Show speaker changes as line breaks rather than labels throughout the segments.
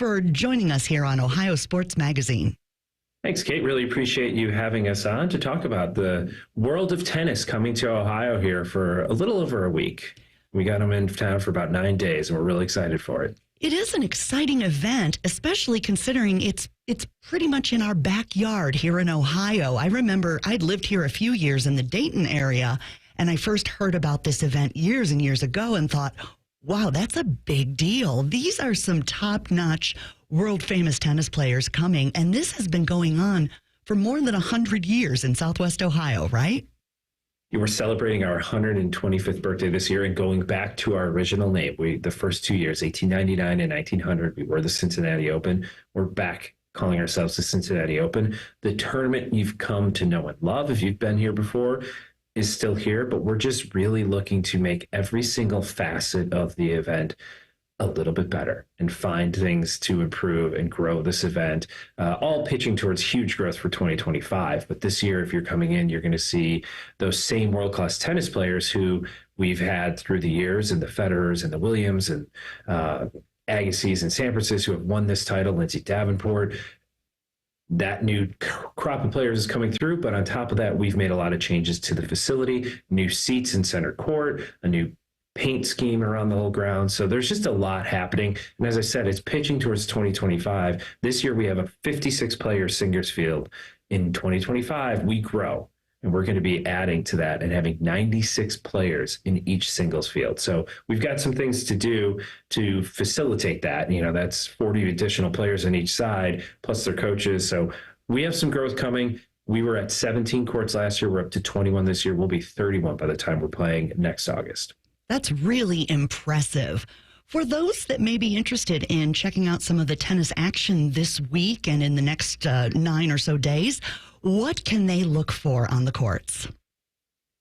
for joining us here on Ohio Sports Magazine.
Thanks, Kate. Really appreciate you having us on to talk about the world of tennis coming to Ohio here for a little over a week. We got them in town for about 9 days, and we're really excited for it.
It is an exciting event, especially considering it's pretty much in our backyard here in Ohio. I remember I'd lived here a few years in the Dayton area, and I first heard about this event years and years ago and thought, wow, that's a big deal. These are some top-notch, world-famous tennis players coming, and this has been going on for more than 100 years in Southwest Ohio, right?
We're celebrating our 125th birthday this year and going back to our original name. The first 2 years, 1899 and 1900, we were the Cincinnati Open. We're back calling ourselves the Cincinnati Open. The tournament you've come to know and love, if you've been here before, is still here, but we're just really looking to make every single facet of the event a little bit better and find things to improve and grow this event, all pitching towards huge growth for 2025. But this year, if you're coming in, you're going to see those same world-class tennis players who we've had through the years, and the Federers and the Williams and Agassi's and Sampras's who have won this title, Lindsay Davenport. That new crop of players is coming through, but on top of that, we've made a lot of changes to the facility, new seats in center court, a new paint scheme around the whole ground. So there's just a lot happening. And as I said, it's pitching towards 2025. This year, we have a 56-player singles field. In 2025, we grow, and we're going to be adding to that and having 96 players in each singles field. So we've got some things to do to facilitate that. You know, that's 40 additional players on each side, plus their coaches. So we have some growth coming. We were at 17 courts last year. We're up to 21 this year. We'll be 31 by the time we're playing next August.
That's really impressive. For those that may be interested in checking out some of the tennis action this week and in the next 9 or so days, what can they look for on the courts?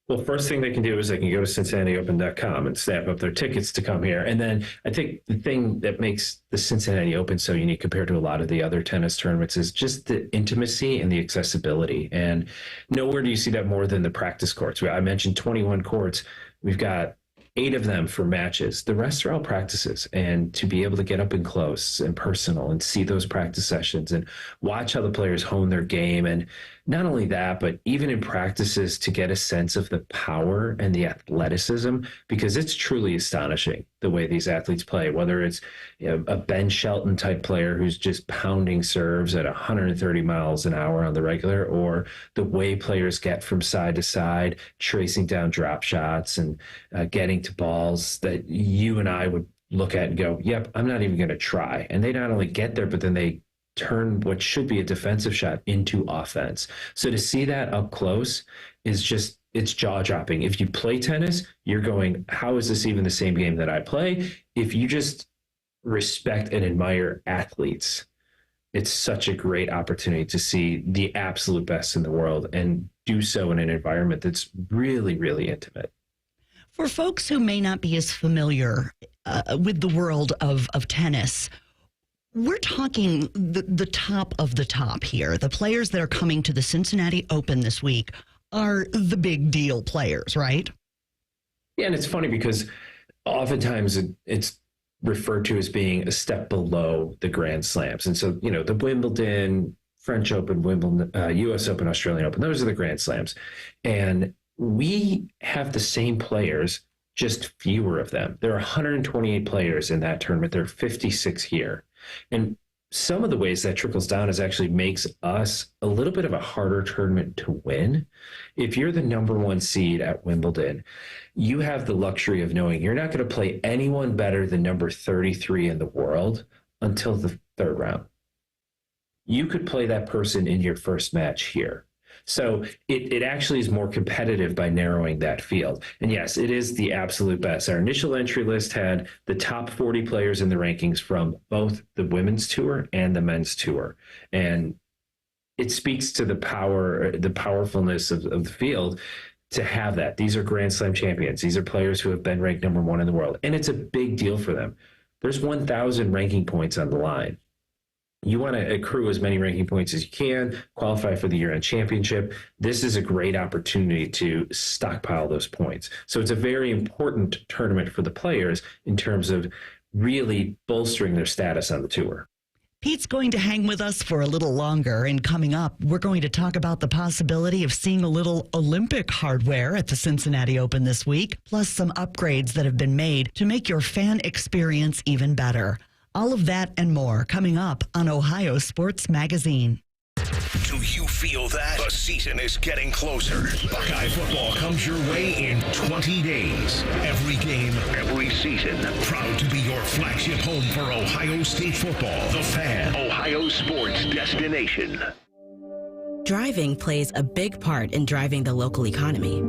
Well, first thing they can do is they can go to CincinnatiOpen.com and snap up their tickets to come here. And then I think the thing that makes the Cincinnati Open so unique compared to a lot of the other tennis tournaments is just the intimacy and the accessibility. And nowhere do you see that more than the practice courts. I mentioned 21 courts. We've got 8 of them for matches. The rest are all practices. And to be able to get up and close and personal and see those practice sessions and watch how the players hone their game. And not only that, but even in practices to get a sense of the power and the athleticism, because it's truly astonishing the way these athletes play, whether it's a Ben Shelton type player who's just pounding serves at 130 miles an hour on the regular, or the way players get from side to side, tracing down drop shots and getting to balls that you and I would look at and go, yep, I'm not even going to try. And they not only get there, but then they turn what should be a defensive shot into offense. So to see that up close is just, it's jaw-dropping. If you play tennis, you're going, how is this even the same game that I play? If you just respect and admire athletes, it's such a great opportunity to see the absolute best in the world and do so in an environment that's really, really intimate.
For folks who may not be as familiar with the world of tennis, we're talking the top of the top here. The players that are coming to the Cincinnati Open this week are the big deal players, right?
Yeah, and it's funny because oftentimes it's referred to as being a step below the Grand Slams. And so, you know, the Wimbledon, French Open, Wimbledon, U.S. Open, Australian Open, those are the Grand Slams. And we have the same players, just fewer of them. There are 128 players in that tournament. There are 56 here. And some of the ways that trickles down is actually makes us a little bit of a harder tournament to win. If you're the number 1 seed at Wimbledon, you have the luxury of knowing you're not going to play anyone better than number 33 in the world until the 3rd round. You could play that person in your first match here. So it actually is more competitive by narrowing that field. And yes, it is the absolute best. Our initial entry list had the top 40 players in the rankings from both the women's tour and the men's tour. And it speaks to the power, the powerfulness of the field to have that. These are Grand Slam champions. These are players who have been ranked number 1 in the world. And it's a big deal for them. There's 1,000 ranking points on the line. You want to accrue as many ranking points as you can, qualify for the year-end championship. This is a great opportunity to stockpile those points. So it's a very important tournament for the players in terms of really bolstering their status on the tour.
Pete's going to hang with us for a little longer, and coming up, we're going to talk about the possibility of seeing a little Olympic hardware at the Cincinnati Open this week, plus some upgrades that have been made to make your fan experience even better. All of that and more coming up on Ohio Sports Magazine.
Do you feel that? The season is getting closer. Buckeye football comes your way in 20 days. Every game, every season. Proud to be your flagship home for Ohio State football. The Fan, Ohio sports destination.
Driving plays a big part in driving the local economy.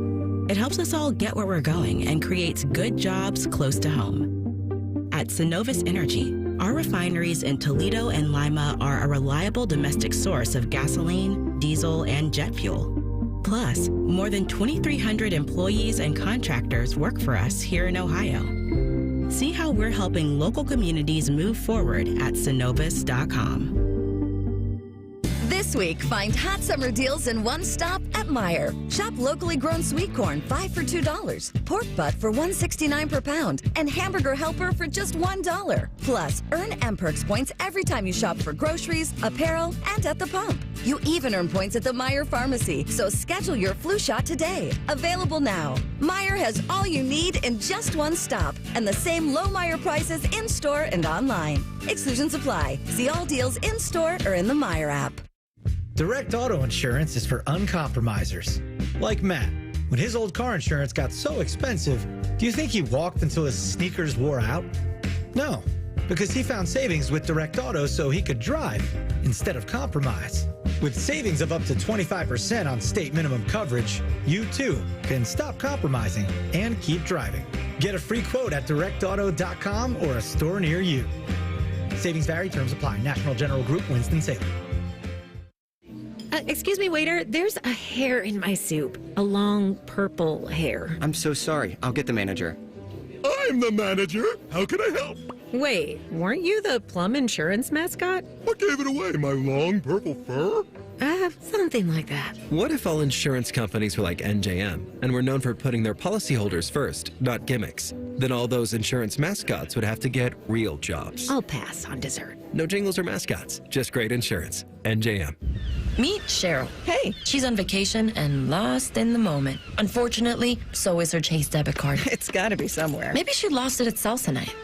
It helps us all get where we're going and creates good jobs close to home. At Synovus Energy, our refineries in Toledo and Lima are a reliable domestic source of gasoline, diesel, and jet fuel. Plus, more than 2,300 employees and contractors work for us here in Ohio. See how we're helping local communities move forward at Synovus.com.
This week, find hot summer deals in one stop at Meijer. Shop locally grown sweet corn, 5 for $2, pork butt for $1.69 per pound, and hamburger helper for just $1. Plus, earn MPerks points every time you shop for groceries, apparel, and at the pump. You even earn points at the Meijer Pharmacy, so schedule your flu shot today. Available now. Meijer has all you need in just one stop, and the same low Meijer prices in-store and online. Exclusions apply. See all deals in-store or in the Meijer app.
Direct auto insurance is for uncompromisers. Like Matt. When his old car insurance got so expensive, do you think he walked until his sneakers wore out? No, because he found savings with Direct Auto so he could drive instead of compromise. With savings of up to 25% on state minimum coverage, you too can stop compromising and keep driving. Get a free quote at directauto.com or a store near you. Savings vary, terms apply. National General Group, Winston-Salem.
Excuse me, waiter. There's a hair in my soup. A long purple hair.
I'm so sorry. I'll get the manager.
I'm the manager. How can I help?
Wait, weren't you the Plum Insurance mascot?
What gave it away? My long purple fur?
Something like that.
What if all insurance companies were like NJM and were known for putting their policyholders first, not gimmicks? Then all those insurance mascots would have to get real jobs.
I'll pass on dessert.
No jingles or mascots, just great insurance. NJM.
Meet Cheryl.
Hey.
She's on vacation and lost in the moment. Unfortunately, so is her Chase debit card.
It's gotta be somewhere.
Maybe she lost it at salsa night.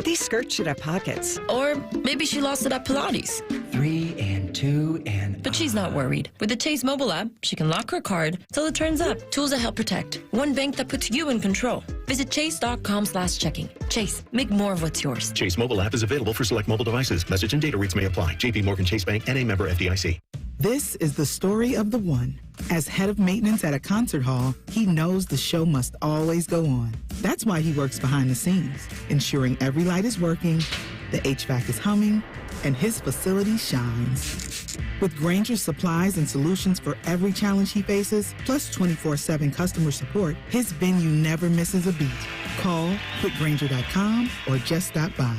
These skirts should have pockets.
Or maybe she lost it at Pilates.
3 and 2 and...
But she's not worried. With the Chase mobile app, she can lock her card till it turns up. Tools that help protect. One bank that puts you in control. Visit chase.com/checking. Chase, make more of what's yours.
Chase mobile app is available for select mobile devices. Message and data rates may apply. JP Morgan Chase Bank and a member FDIC.
This is the story of the one. As head of maintenance at a concert hall, he knows the show must always go on. That's why he works behind the scenes, ensuring every light is working, the HVAC is humming, and his facility shines. With Grainger's supplies and solutions for every challenge he faces, plus 24/7 customer support, his venue never misses a beat. Call quickgrainger.com or just stop by.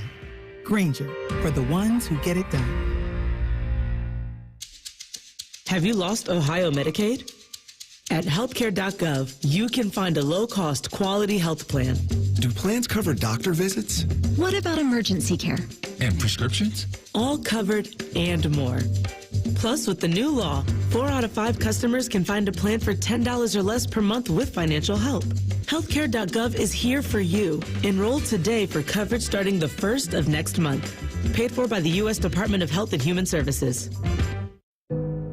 Grainger, for the ones who get it done.
Have you lost Ohio Medicaid? At healthcare.gov, you can find a low-cost, quality health plan.
Do plans cover doctor visits?
What about emergency care?
And prescriptions?
All covered and more. Plus, with the new law, 4 out of 5 customers can find a plan for $10 or less per month with financial help. Healthcare.gov is here for you. Enroll today for coverage starting the 1st of next month. Paid for by the U.S. Department of Health and Human Services.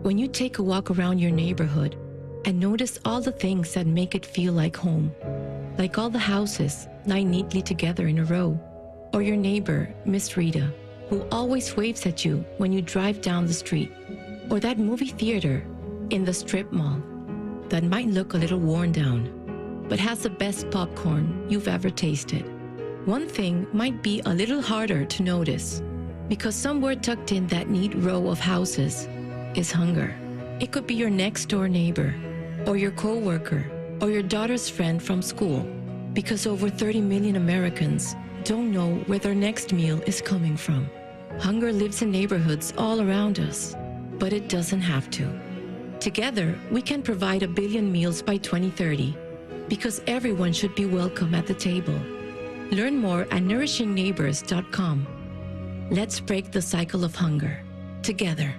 When you take a walk around your neighborhood and notice all the things that make it feel like home, like all the houses lined neatly together in a row, or your neighbor, Miss Rita, who always waves at you when you drive down the street, or that movie theater in the strip mall that might look a little worn down, but has the best popcorn you've ever tasted. One thing might be a little harder to notice, because somewhere tucked in that neat row of houses is hunger. It could be your next door neighbor, or your coworker, or your daughter's friend from school, because over 30 million Americans don't know where their next meal is coming from. Hunger lives in neighborhoods all around us, but it doesn't have to. Together, we can provide 1 billion meals by 2030, because everyone should be welcome at the table. Learn more at nourishingneighbors.com. Let's break the cycle of hunger together.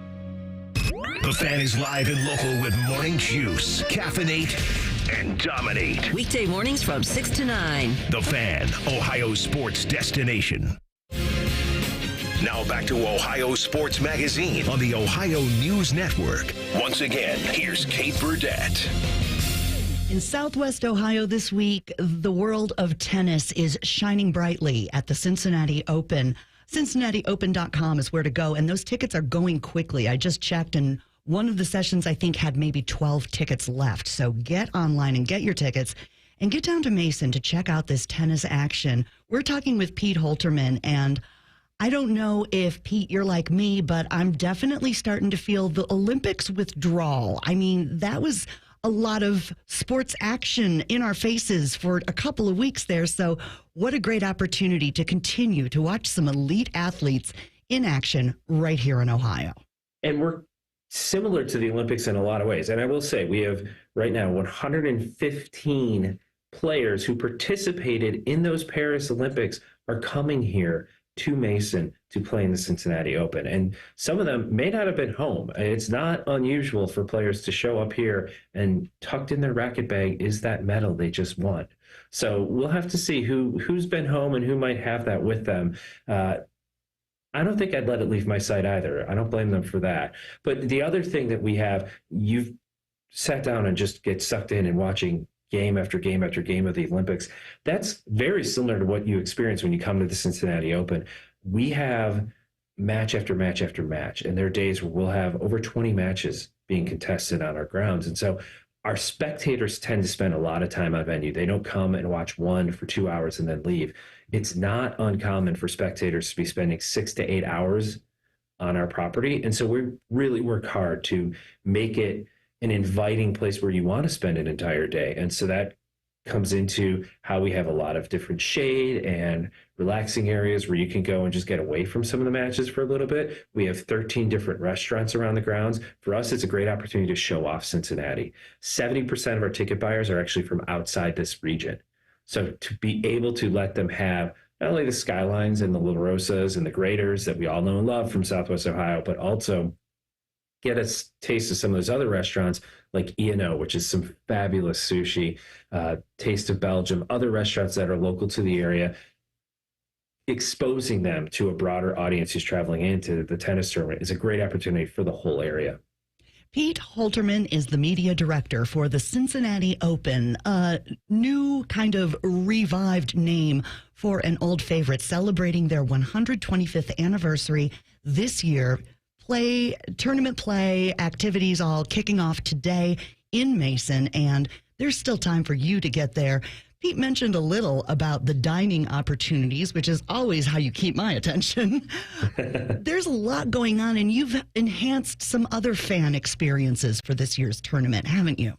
The Fan is live and local with Morning Juice, Caffeinate, and Dominate.
Weekday mornings from 6 to 9.
The Fan, Ohio sports destination. Now back to Ohio Sports Magazine on the Ohio News Network. Once again, here's Kate Burdett.
In Southwest Ohio this week, the world of tennis is shining brightly at the Cincinnati Open. CincinnatiOpen.com is where to go, and those tickets are going quickly. I just checked, and one of the sessions, I think, had maybe 12 tickets left. So get online and get your tickets and get down to Mason to check out this tennis action. We're talking with Pete Holterman, and I don't know if, Pete, you're like me, but I'm definitely starting to feel the Olympics withdrawal. I mean, that was a lot of sports action in our faces for a couple of weeks there. So what a great opportunity to continue to watch some elite athletes in action right here in Ohio.
And we're similar to the Olympics in a lot of ways. And I will say we have right now 115 players who participated in those Paris Olympics are coming here to Mason to play in the Cincinnati Open. And some of them may not have been home. It's not unusual for players to show up here and tucked in their racket bag is that medal they just won. So we'll have to see who's been home and who might have that with them. I don't think I'd let it leave my side either. I don't blame them for that. But the other thing that we have, you've sat down and just get sucked in and watching game after game after game of the Olympics. That's very similar to what you experience when you come to the Cincinnati Open. We have match after match after match, and there are days where we'll have over 20 matches being contested on our grounds. And so our spectators tend to spend a lot of time on venue. They don't come and watch one for 2 hours and then leave. It's not uncommon for spectators to be spending 6 to 8 hours on our property. And so we really work hard to make it an inviting place where you want to spend an entire day. And so that comes into how we have a lot of different shade and relaxing areas where you can go and just get away from some of the matches for a little bit. We have 13 different restaurants around the grounds. For us, it's a great opportunity to show off Cincinnati. 70% of our ticket buyers are actually from outside this region. So to be able to let them have not only the Skylines and the La Rosas and the Graders that we all know and love from Southwest Ohio, but also get a taste of some of those other restaurants like E&O, which is some fabulous sushi, Taste of Belgium, other restaurants that are local to the area, exposing them to a broader audience who's traveling into the tennis tournament is a great opportunity for the whole area.
Pete Holterman is the media director for the Cincinnati Open, a new kind of revived name for an old favorite, celebrating their 125th anniversary this year. Tournament play activities all kicking off today in Mason, and there's still time for you to get there. Pete mentioned a little about the dining opportunities, which is always how you keep my attention. There's a lot going on, and you've enhanced some other fan experiences for this year's tournament, haven't you?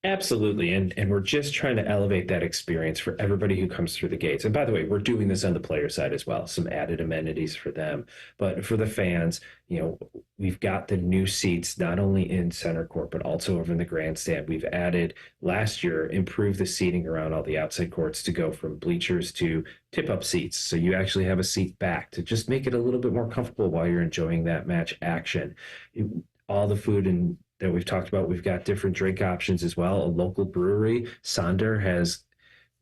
Absolutely. And we're just trying to elevate that experience for everybody who comes through the gates. And by the way, we're doing this on the player side as well, some added amenities for them. But for the fans, we've got the new seats, not only in center court, but also over in the grandstand. We've added last year, improved the seating around all the outside courts to go from bleachers to tip-up seats. So you actually have a seat back to just make it a little bit more comfortable while you're enjoying that match action. All the food and that we've talked about. We've got different drink options as well. A local brewery, Sonder, has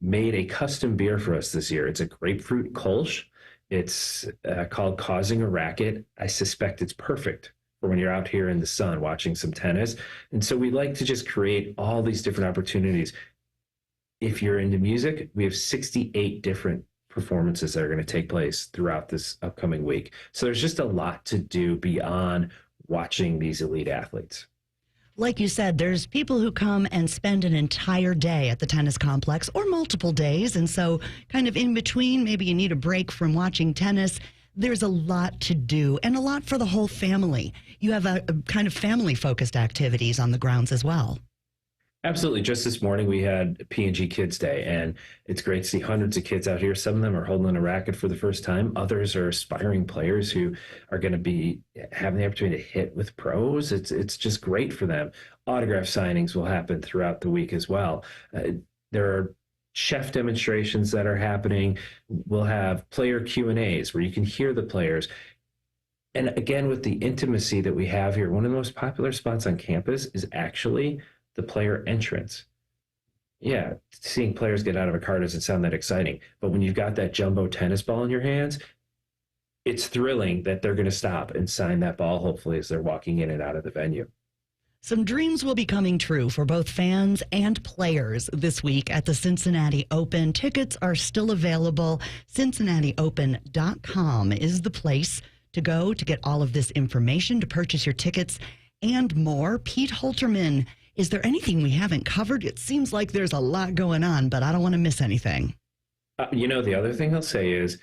made a custom beer for us this year. It's a grapefruit Kolsch. It's called Causing a Racket. I suspect it's perfect for when you're out here in the sun watching some tennis. And so we like to just create all these different opportunities. If you're into music, we have 68 different performances that are going to take place throughout this upcoming week. So there's just a lot to do beyond watching these elite athletes.
Like you said, there's people who come and spend an entire day at the tennis complex or multiple days. And so kind of in between, maybe you need a break from watching tennis. There's a lot to do and a lot for the whole family. You have a kind of family-focused activities on the grounds as well.
Absolutely. Just this morning, we had P&G Kids Day, and it's great to see hundreds of kids out here. Some of them are holding a racket for the first time. Others are aspiring players who are going to be having the opportunity to hit with pros. It's just great for them. Autograph signings will happen throughout the week as well. There are chef demonstrations that are happening. We'll have player Q&As where you can hear the players. And again, with the intimacy that we have here, one of the most popular spots on campus is actually the player entrance. Yeah, seeing players get out of a car doesn't sound that exciting, but when you've got that jumbo tennis ball in your hands, it's thrilling that they're going to stop and sign that ball, hopefully, as they're walking in and out of the venue.
Some dreams will be coming true for both fans and players this week at the Cincinnati Open. Tickets are still available. CincinnatiOpen.com is the place to go to get all of this information, to purchase your tickets and more. Pete Holterman, is there anything we haven't covered? It seems like there's a lot going on, but I don't want to miss anything.
The other thing I'll say is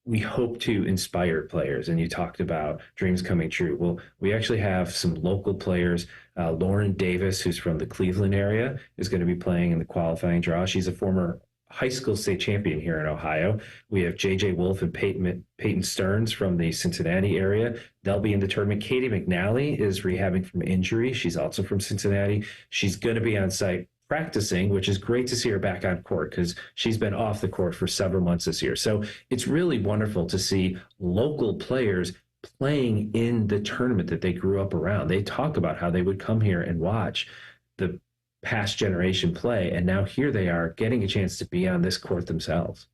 we hope to inspire players, and you talked about dreams coming true. Well, we actually have some local players. Lauren Davis, who's from the Cleveland area, is going to be playing in the qualifying draw. She's a former high school state champion here in Ohio. We have J.J. Wolf and Peyton Stearns from the Cincinnati area. They'll be in the tournament. Katie McNally is rehabbing from injury. She's also from Cincinnati. She's going to be on site practicing, which is great to see her back on court because she's been off the court for several months this year. So it's really wonderful to see local players playing in the tournament that they grew up around. They talk about how they would come here and watch the past generation play, and now here they are getting a chance to be on this court themselves.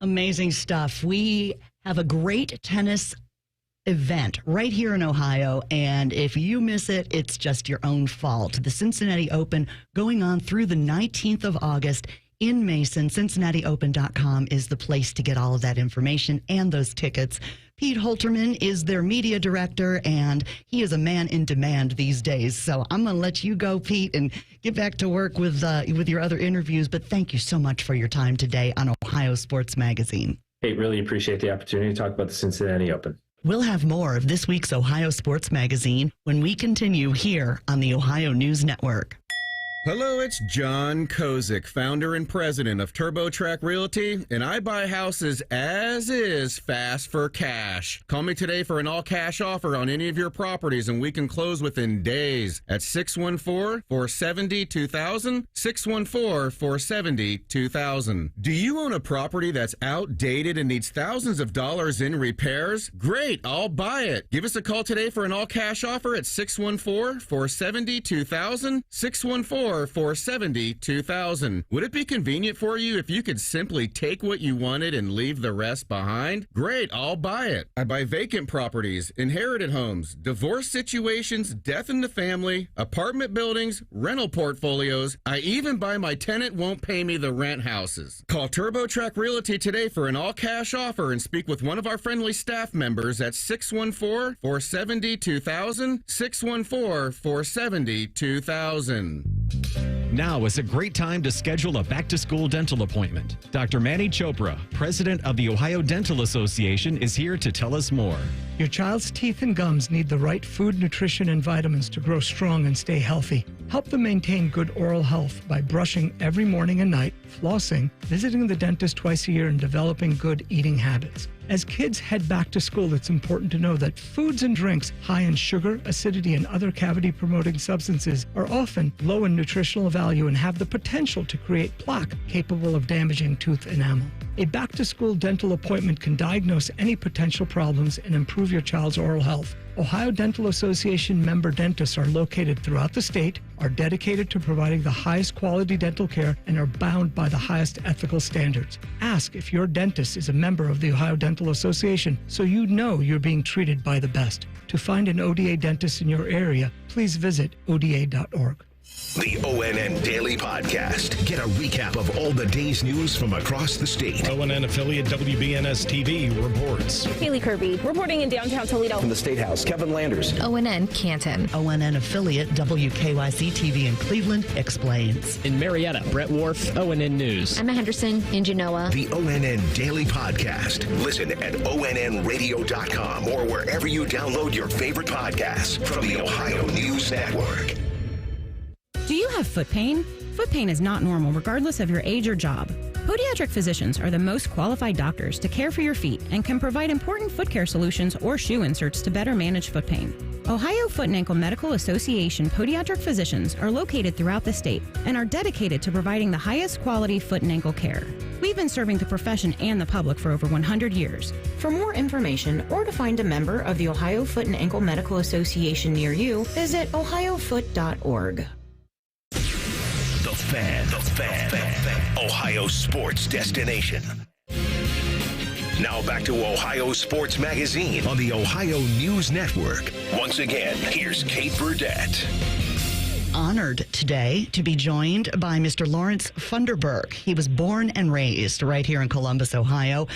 Amazing stuff. We have a great tennis event right here in Ohio, and if you miss it, it's just your own fault. The Cincinnati Open going on through the 19th of August in Mason. CincinnatiOpen.com is the place to get all of that information and those tickets. Pete Holterman is their media director, and he is a man in demand these days. So I'm going to let you go, Pete, and get back to work with your other interviews. But thank you so much for your time today on Ohio Sports Magazine.
Hey, really appreciate the opportunity to talk about the Cincinnati Open.
We'll have more of this week's Ohio Sports Magazine when we continue here on the Ohio News Network.
Hello, it's John Kozik, founder and president of TurboTrack Realty, and I buy houses as is fast for cash. Call me today for an all-cash offer on any of your properties, and we can close within days at 614-470-2000, 614-470-2000. Do you own a property that's outdated and needs thousands of dollars in repairs? Great, I'll buy it. Give us a call today for an all-cash offer at 614-470-2000, 614-470-2000. Would it be convenient for you if you could simply take what you wanted and leave the rest behind? Great, I'll buy it. I buy vacant properties, inherited homes, divorce situations, death in the family, apartment buildings, rental portfolios. I even buy my tenant won't pay me the rent houses. Call TurboTrack Realty today for an all-cash offer and speak with one of our friendly staff members at 614-470-2000, 614-470-2000.
Now is a great time to schedule a back-to-school dental appointment. Dr. Manny Chopra, president of the Ohio Dental Association, is here to tell us more.
Your child's teeth and gums need the right food, nutrition, and vitamins to grow strong and stay healthy. Help them maintain good oral health by brushing every morning and night, flossing, visiting the dentist twice a year, and developing good eating habits. As kids head back to school, it's important to know that foods and drinks high in sugar, acidity, and other cavity-promoting substances are often low in nutritional value and have the potential to create plaque capable of damaging tooth enamel. A back-to-school dental appointment can diagnose any potential problems and improve your child's oral health. Ohio Dental Association member dentists are located throughout the state, are dedicated to providing the highest quality dental care, and are bound by the highest ethical standards. Ask if your dentist is a member of the Ohio Dental Association so you know you're being treated by the best. To find an ODA dentist in your area, please visit oda.org.
The ONN Daily Podcast. Get a recap of all the day's news from across the state.
ONN affiliate WBNS TV reports.
Haley Kirby reporting in downtown Toledo.
From the State House, Kevin Landers.
ONN Canton.
ONN affiliate WKYC TV in Cleveland explains.
In Marietta, Brett Wharf, ONN News.
Emma Henderson in Genoa.
The ONN Daily Podcast. Listen at ONNradio.com or wherever you download your favorite podcasts from the Ohio News Network.
Do you have foot pain? Foot pain is not normal regardless of your age or job. Podiatric physicians are the most qualified doctors to care for your feet and can provide important foot care solutions or shoe inserts to better manage foot pain. Ohio Foot and Ankle Medical Association podiatric physicians are located throughout the state and are dedicated to providing the highest quality foot and ankle care. We've been serving the profession and the public for over 100 years. For more information or to find a member of the Ohio Foot and Ankle Medical Association near you, visit ohiofoot.org.
The Fan. Ohio sports destination. Now back to Ohio Sports Magazine on the Ohio News Network. Once again, here's Kate Burdett.
Honored today to be joined by Mr. Lawrence Funderburk. He was born and raised right here in Columbus, Ohio.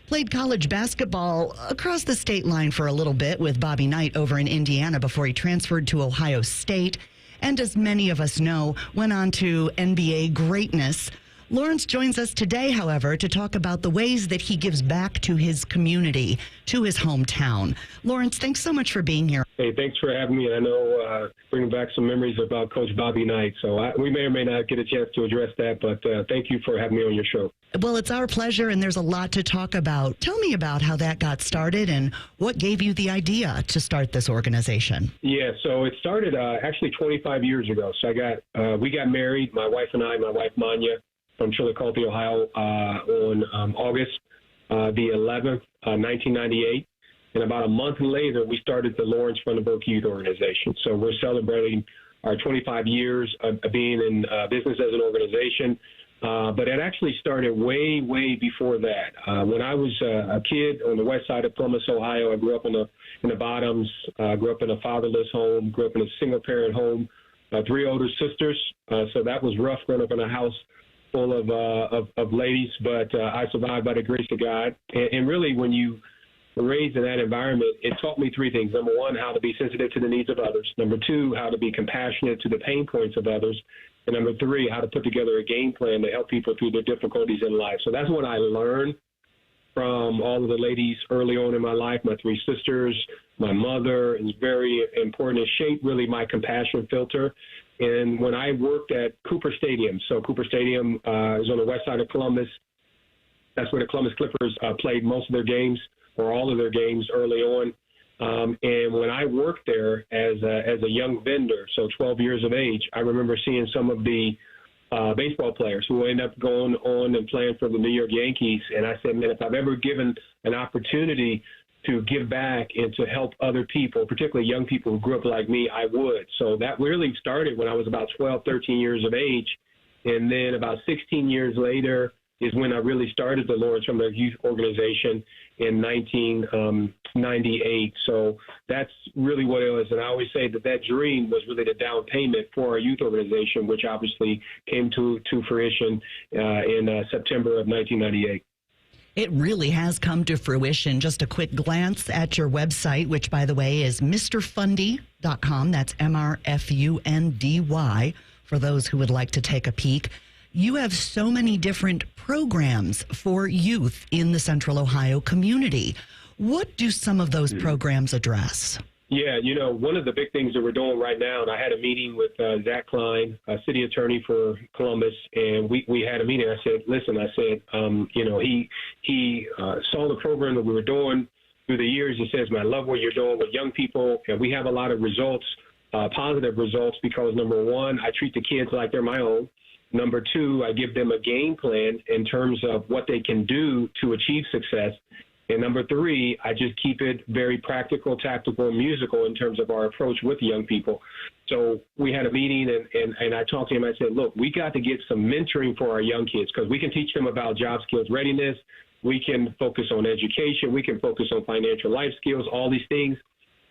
Played college basketball across the state line for a little bit with Bobby Knight over in Indiana before he transferred to Ohio State. And as many of us know, went on to NBA greatness. Lawrence joins us today, however, to talk about the ways that he gives back to his community, to his hometown. Lawrence, thanks so much for being here.
Hey, thanks for having me. I know bringing back some memories about Coach Bobby Knight. So we may or may not get a chance to address that, but thank you for having me on your show.
Well, it's our pleasure, and there's a lot to talk about. Tell me about how that got started and what gave you the idea to start this organization.
Yeah, so it started actually 25 years ago. So we got married, my wife and I, my wife Manya, from Chillicothe, Ohio, on August the 11th, 1998. And about a month later, we started the Lawrence Funderburk Youth Organization. So we're celebrating our 25 years of being in business as an organization. But it actually started way, way before that. When I was a kid on the west side of Columbus, Ohio, I grew up in the bottoms, grew up in a fatherless home, grew up in a single-parent home, 3 older sisters. So that was rough growing up in a house full of ladies, but I survived by the grace of God. And really, when you were raised in that environment, it taught me 3 things. Number 1, how to be sensitive to the needs of others. Number 2, how to be compassionate to the pain points of others. And number 3, how to put together a game plan to help people through their difficulties in life. So that's what I learned from all of the ladies early on in my life, my 3 sisters, my mother. Is very important. It shaped really my compassion filter. And when I worked at Cooper Stadium, so Cooper Stadium is on the west side of Columbus. That's where the Columbus Clippers played most of their games or all of their games early on. And when I worked there as a young vendor, so 12 years of age, I remember seeing some of the baseball players who ended up going on and playing for the New York Yankees. And I said, man, if I've ever given an opportunity to give back and to help other people, particularly young people who grew up like me, I would. So that really started when I was about 12, 13 years of age. And then about 16 years later is when I really started the Lawrence Funderburk Youth Organization in 1998. So that's really what it was. And I always say that dream was really the down payment for our youth organization, which obviously came to fruition in September of 1998.
It really has come to fruition. Just a quick glance at your website, which, by the way, is mrfundy.com. That's MRFUNDY, for those who would like to take a peek. You have so many different programs for youth in the Central Ohio community. What do some of those programs address?
Yeah, one of the big things that we're doing right now, and I had a meeting with Zach Klein, city attorney for Columbus, and we had a meeting. I said, listen, he saw the program that we were doing through the years. He says, man, I love what you're doing with young people, and we have a lot of results, positive results, because number 1, I treat the kids like they're my own. Number 2, I give them a game plan in terms of what they can do to achieve success. And number 3, I just keep it very practical, tactical, and musical in terms of our approach with young people. So we had a meeting, and I talked to him. I said, look, we got to get some mentoring for our young kids, because we can teach them about job skills readiness. We can focus on education. We can focus on financial life skills, all these things.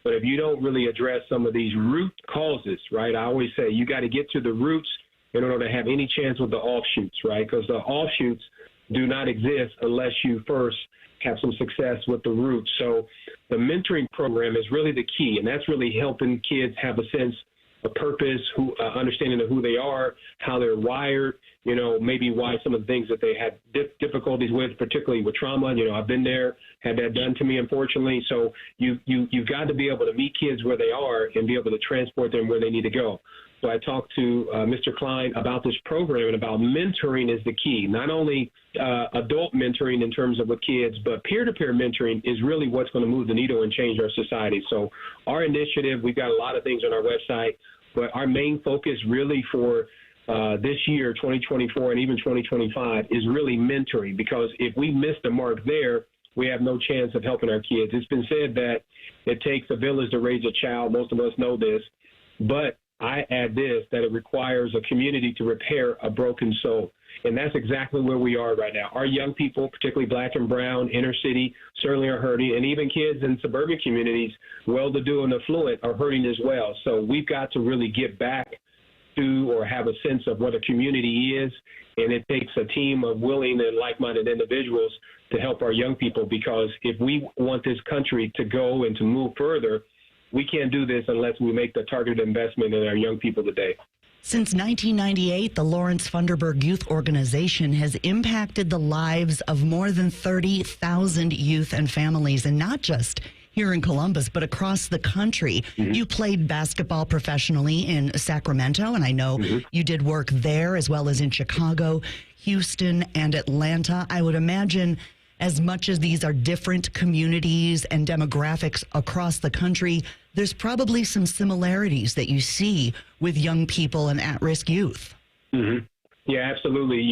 But if you don't really address some of these root causes, right, I always say you got to get to the roots in order to have any chance with the offshoots, right? Because the offshoots do not exist unless you first have some success with the roots. So the mentoring program is really the key, and that's really helping kids have a sense of purpose, understanding of who they are, how they're wired, maybe why some of the things that they had difficulties with, particularly with trauma. I've been there, had that done to me, unfortunately. So you've got to be able to meet kids where they are and be able to transport them where they need to go. So I talked to Mr. Klein about this program and about mentoring is the key. Not only adult mentoring in terms of with kids, but peer-to-peer mentoring is really what's going to move the needle and change our society. So our initiative, we've got a lot of things on our website, but our main focus really for this year, 2024, and even 2025, is really mentoring, because if we miss the mark there, we have no chance of helping our kids. It's been said that it takes a village to raise a child. Most of us know this, but I add this, that it requires a community to repair a broken soul. And that's exactly where we are right now. Our young people, particularly black and brown, inner city, certainly are hurting. And even kids in suburban communities, well-to-do and affluent, are hurting as well. So we've got to really get back to or have a sense of what a community is. And it takes a team of willing and like-minded individuals to help our young people, because if we want this country to go and to move further, we can't do this unless we make the targeted investment in our young people today.
Since 1998, the Lawrence Funderburg Youth Organization has impacted the lives of more than 30,000 youth and families, and not just here in Columbus, but across the country. Mm-hmm. You played basketball professionally in Sacramento, and I know you did work there as well as in Chicago, Houston, and Atlanta. I would imagine, as much as these are different communities and demographics across the country, there's probably some similarities that you see with young people and at-risk youth.
Mm-hmm. Yeah, absolutely.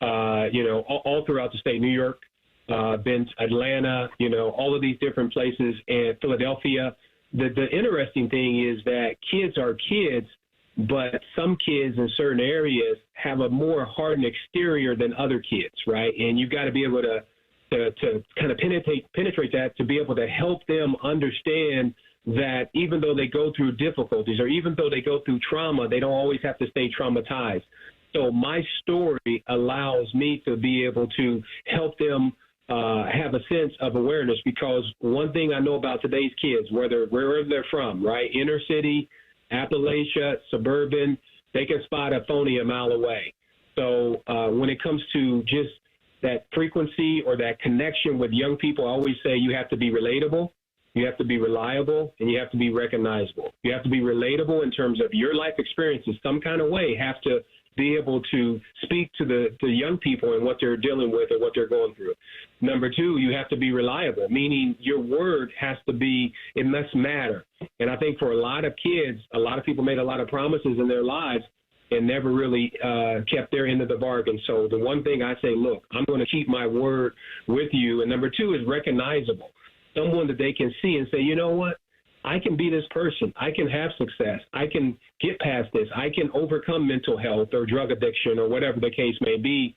All throughout the state, New York, been to Atlanta, all of these different places, and Philadelphia. The interesting thing is that kids are kids, but some kids in certain areas have a more hardened exterior than other kids, right? And you've got to be able to kind of penetrate that, to be able to help them understand that even though they go through difficulties or even though they go through trauma, they don't always have to stay traumatized. So my story allows me to be able to help them have a sense of awareness, because one thing I know about today's kids, wherever they're from, right, inner city, Appalachia, suburban, they can spot a phony a mile away. So when it comes to just that frequency or that connection with young people, I always say you have to be relatable, you have to be reliable, and you have to be recognizable. You have to be relatable in terms of your life experiences, some kind of way, have to be able to speak to the young people and what they're dealing with or what they're going through. Number two, you have to be reliable, meaning your word has to be, it must matter. And I think for a lot of kids, a lot of people made a lot of promises in their lives and never really kept their end of the bargain. So the one thing I say, look, I'm going to keep my word with you. And number two is recognizable, someone that they can see and say, you know what? I can be this person. I can have success. I can get past this. I can overcome mental health or drug addiction or whatever the case may be.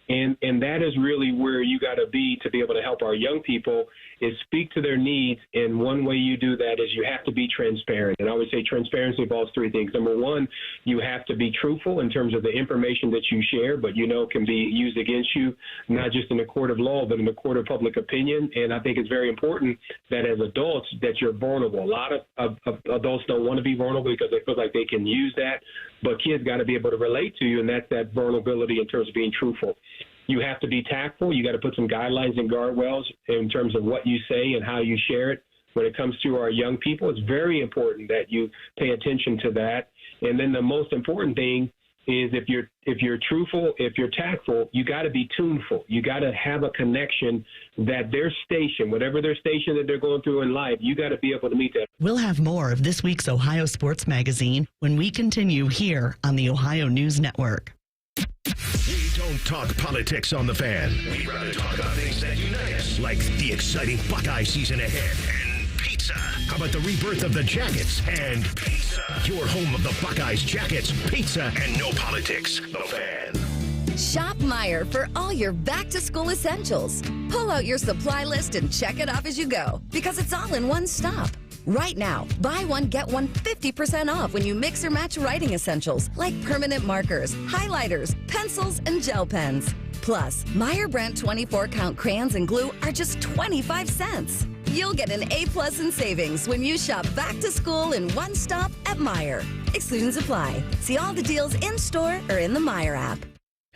And that is really where you got to be able to help our young people, is speak to their needs. And one way you do that is you have to be transparent. And I would say transparency involves three things. Number one, you have to be truthful in terms of the information that you share, but can be used against you, not just in a court of law, but in a court of public opinion. And I think it's very important that as adults that you're vulnerable. A lot of adults don't want to be vulnerable because they feel like they can use that, but kids got to be able to relate to you, and that's that vulnerability in terms of being truthful. You have to be tactful. You got to put some guidelines and guardrails in terms of what you say and how you share it. When it comes to our young people, it's very important that you pay attention to that. And then the most important thing is if you're truthful, if you're tactful, you got to be tuneful. You got to have a connection that their station, whatever their station that they're going through in life, you got to be able to meet that.
We'll have more of this week's Ohio Sports Magazine when we continue here on the Ohio News Network.
We don't talk politics on The Fan. We'd rather talk about things that unite us, like the exciting Buckeye season ahead and pizza. How about the rebirth of the Jackets and pizza? Your home of the Buckeyes, Jackets, pizza, and no politics. The Fan.
Shop Meijer for all your back-to-school essentials. Pull out your supply list and check it off as you go, because it's all in one stop. Right now, buy one, get one 50% off when you mix or match writing essentials like permanent markers, highlighters, pencils, and gel pens. Plus, Meijer brand 24-count crayons and glue are just 25 cents. You'll get an A+ in savings when you shop back to school in one stop at Meijer. Exclusions apply. See all the deals in store or in the Meijer app.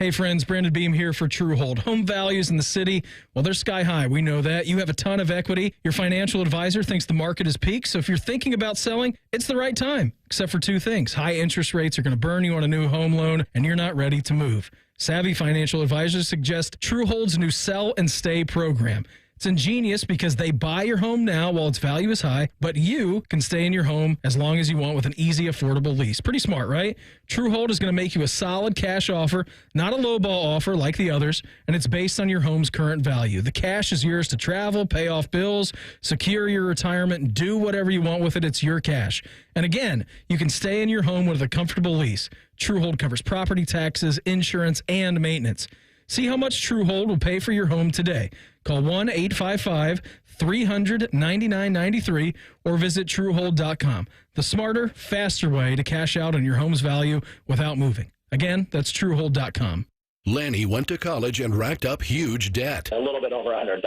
Hey friends, Brandon Beam here for TrueHold. Home values in the city, well, they're sky high. We know that. You have a ton of equity. Your financial advisor thinks the market is peaked. So if you're thinking about selling, it's the right time. Except for two things. High interest rates are going to burn you on a new home loan, and you're not ready to move. Savvy financial advisors suggest TrueHold's new Sell and Stay program. It's ingenious because they buy your home now while its value is high, but you can stay in your home as long as you want with an easy, affordable lease. Pretty smart, right? TrueHold is going to make you a solid cash offer, not a lowball offer like the others, and it's based on your home's current value. The cash is yours to travel, pay off bills, secure your retirement, and do whatever you want with it. It's your cash. And again, you can stay in your home with a comfortable lease. TrueHold covers property taxes, insurance, and maintenance. See how much TrueHold will pay for your home today. Call 1-855-300-9993 or visit TrueHold.com. The smarter, faster way to cash out on your home's value without moving. Again, that's TrueHold.com.
Lanny went to college and racked up huge debt.
A little bit over $100,000.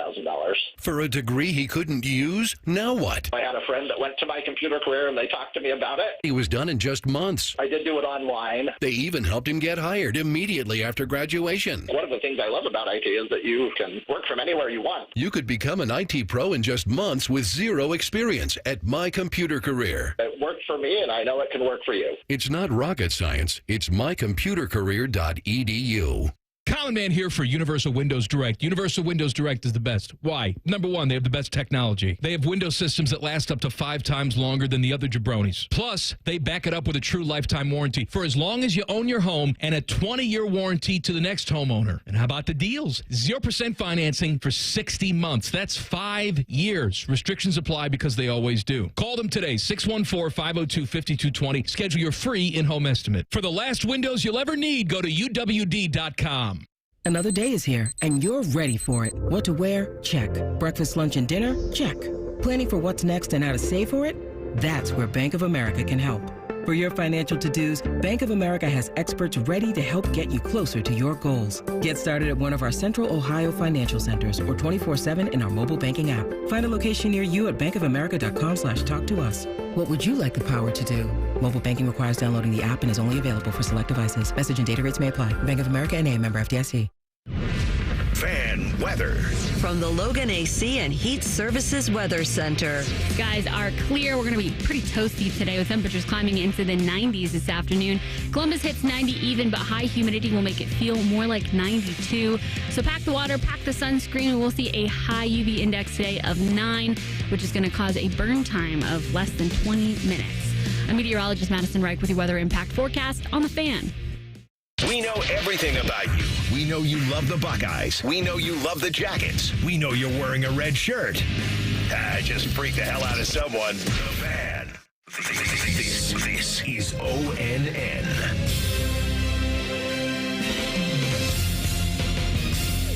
For a degree he couldn't use? Now what?
I had a friend that went to my computer career and they talked to me about it.
He was done in just months.
I did do it online.
They even helped him get hired immediately after graduation.
One of the things I love about IT is that you can work from anywhere you want.
You could become an IT pro in just months with zero experience at My Computer Career.
It worked for me and I know it can work for you.
It's not rocket science. It's mycomputercareer.edu.
Colin Mann here for Universal Windows Direct. Universal Windows Direct is the best. Why? Number one, they have the best technology. They have Windows systems that last up to 5 times longer than the other jabronis. Plus, they back it up with a true lifetime warranty for as long as you own your home and a 20-year warranty to the next homeowner. And how about the deals? 0% financing for 60 months. That's 5 years. Restrictions apply because they always do. Call them today, 614-502-5220. Schedule your free in-home estimate. For the last windows you'll ever need, go to uwd.com.
Another day is here, and you're ready for it. What to wear? Check. Breakfast, lunch, and dinner? Check. Planning for what's next and how to save for it? That's where Bank of America can help. For your financial to-dos, Bank of America has experts ready to help get you closer to your goals. Get started at one of our Central Ohio financial centers or 24/7 in our mobile banking app. Find a location near you at bankofamerica.com/talktous. What would you like the power to do? Mobile banking requires downloading the app and is only available for select devices. Message and data rates may apply. Bank of America N.A., member FDIC.
Fan weather.
From the Logan AC and Heat Services Weather Center.
Skies are clear. We're going to be pretty toasty today with temperatures climbing into the 90s this afternoon. Columbus hits 90 even, but high humidity will make it feel more like 92. So pack the water, pack the sunscreen. We'll see a high UV index today of 9, which is going to cause a burn time of less than 20 minutes. I'm meteorologist Madison Reich with your weather impact forecast on The Fan.
We know everything about you. We know you love the Buckeyes. We know you love the Jackets. We know you're wearing a red shirt. Just freak the hell out of someone. The Fan. This is ONN.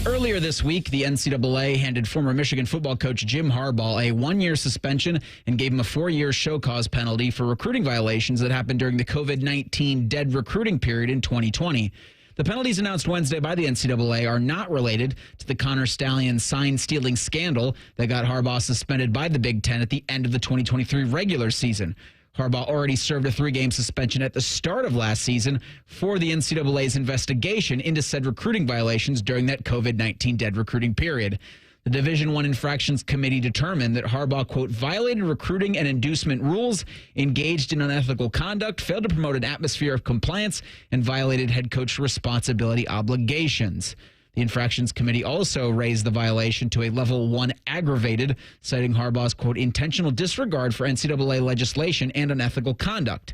Earlier this week, the NCAA handed former Michigan football coach Jim Harbaugh a 1-year suspension and gave him a 4-year show cause penalty for recruiting violations that happened during the COVID-19 dead recruiting period in 2020. The penalties announced Wednesday by the NCAA are not related to the Connor Stallion sign-stealing scandal that got Harbaugh suspended by the Big Ten at the end of the 2023 regular season. Harbaugh already served a 3-game suspension at the start of last season for the NCAA's investigation into said recruiting violations during that COVID-19 dead recruiting period. The Division I Infractions Committee determined that Harbaugh, quote, violated recruiting and inducement rules, engaged in unethical conduct, failed to promote an atmosphere of compliance, and violated head coach responsibility obligations. The Infractions Committee also raised the violation to a level 1 aggravated, citing Harbaugh's, quote, intentional disregard for NCAA legislation and unethical conduct.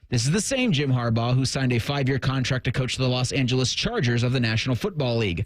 This is the same Jim Harbaugh who signed a 5-year contract to coach the Los Angeles Chargers of the National Football League.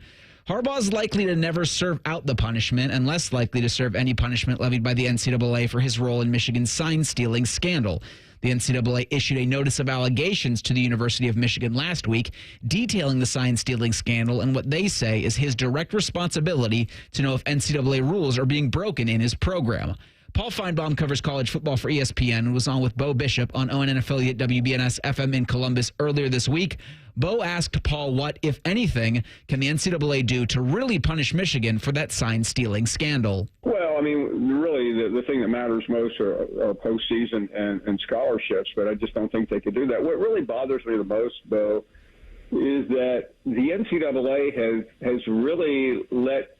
Harbaugh is likely to never serve out the punishment and less likely to serve any punishment levied by the NCAA for his role in Michigan's sign-stealing scandal. The NCAA issued a notice of allegations to the University of Michigan last week, detailing the sign-stealing scandal and what they say is his direct responsibility to know if NCAA rules are being broken in his program. Paul Feinbaum covers college football for ESPN and was on with Bo Bishop on ONN affiliate WBNS FM in Columbus earlier this week. Bo asked Paul what, if anything, can the NCAA do to really punish Michigan for that sign-stealing scandal?
Well, I mean, really, the thing that matters most are postseason and scholarships, but I just don't think they could do that. What really bothers me the most, Bo, is that the NCAA has really let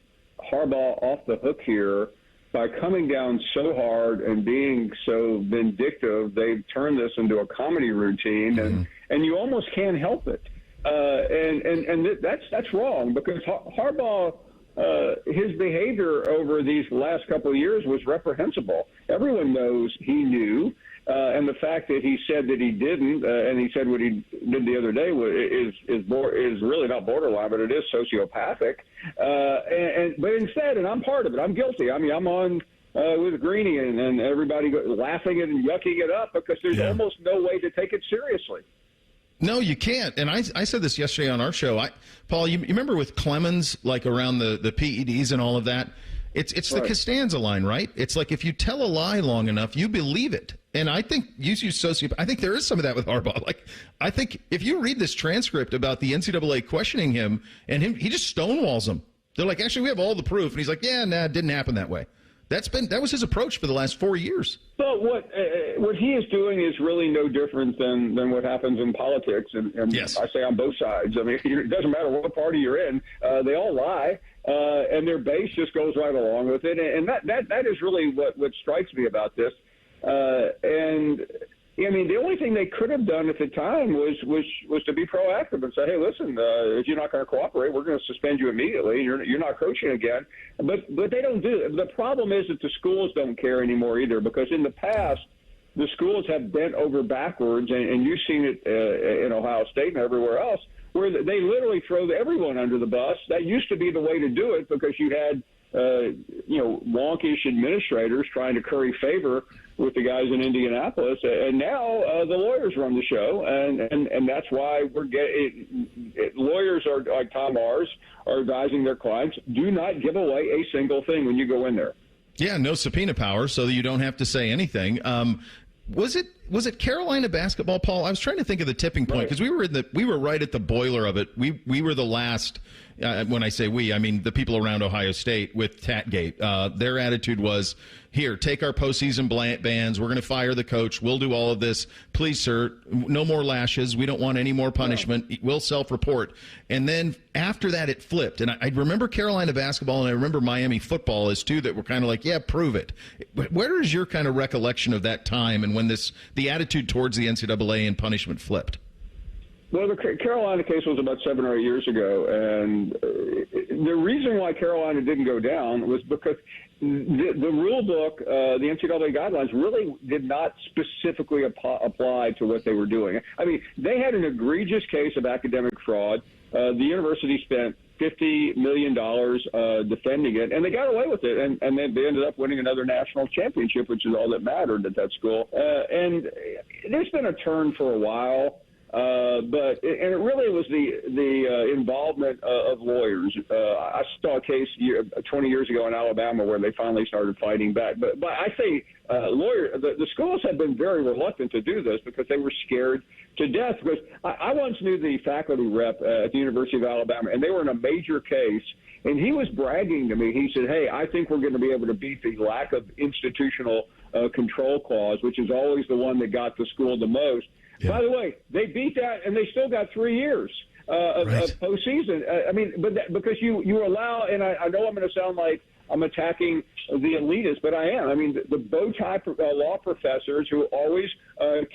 Harbaugh off the hook here by coming down so hard and being so vindictive. They've turned this into a comedy routine, and you almost can't help it. And that's wrong, because Harbaugh, his behavior over these last couple of years was reprehensible. Everyone knows he knew. And the fact that he said that he didn't, and he said what he did the other day is really not borderline, but it is sociopathic. But instead, and I'm part of it, I'm guilty. I mean, I'm on with Greeny and everybody laughing and yucking it up because there's almost no way to take it seriously.
No, you can't. And I said this yesterday on our show. Paul, you remember with Clemens, like around the PEDs and all of that? It's the Costanza line, right? It's like if you tell a lie long enough, you believe it. And I think I think there is some of that with Harbaugh. Like, I think if you read this transcript about the NCAA questioning him, and he just stonewalls them. They're like, actually, we have all the proof. And he's like, yeah, nah, it didn't happen that way. That was his approach for the last 4 years.
But what he is doing is really no different than what happens in politics. And
yes.
I say on both sides. I mean, it doesn't matter what party you're in. They all lie. And their base just goes right along with it. And that is really what strikes me about this. And I mean, the only thing they could have done at the time was to be proactive and say, hey, listen, if you're not going to cooperate, we're going to suspend you immediately. You're not coaching again. But they don't do it. The problem is that the schools don't care anymore either, because in the past, the schools have bent over backwards, and you've seen it in Ohio State and everywhere else, where they literally throw everyone under the bus. That used to be the way to do it, because you had wonkish administrators trying to curry favor with the guys in Indianapolis, and now the lawyers run the show, and that's why we're getting lawyers are like Tom Mars are advising their clients, do not give away a single thing when you go in there.
Yeah, no subpoena power, so that you don't have to say anything. Was it Carolina basketball, Paul? I was trying to think of the tipping point, because we were right at the boiler of it. We were the last. When I say we, I mean the people around Ohio State with Tatgate. Their attitude was, here, take our postseason bans. We're going to fire the coach. We'll do all of this. Please, sir, no more lashes. We don't want any more punishment. No. We'll self-report. And then after that, it flipped. And I remember Carolina basketball, and I remember Miami football as two that were kind of like, yeah, prove it. Where is your kind of recollection of that time and when the attitude towards the NCAA and punishment flipped?
Well, the Carolina case was about 7 or 8 years ago, and the reason why Carolina didn't go down was because the rule book, the NCAA guidelines, really did not specifically apply to what they were doing. I mean, they had an egregious case of academic fraud. The university spent $50 million defending it, and they got away with it, and then they ended up winning another national championship, which is all that mattered at that school. And there's been a turn for a while. But it really was the involvement of lawyers. I saw a case 20 years ago in Alabama where they finally started fighting back. But I say the schools have been very reluctant to do this because they were scared to death. Because I once knew the faculty rep at the University of Alabama, and they were in a major case. And he was bragging to me. He said, hey, I think we're going to be able to beat the lack of institutional control clause, which is always the one that got the school the most. Yeah. By the way, they beat that, and they still got 3 years of postseason. Because you allow, and I know I'm going to sound like I'm attacking the elitists, but I am. I mean, the bow tie law professors who always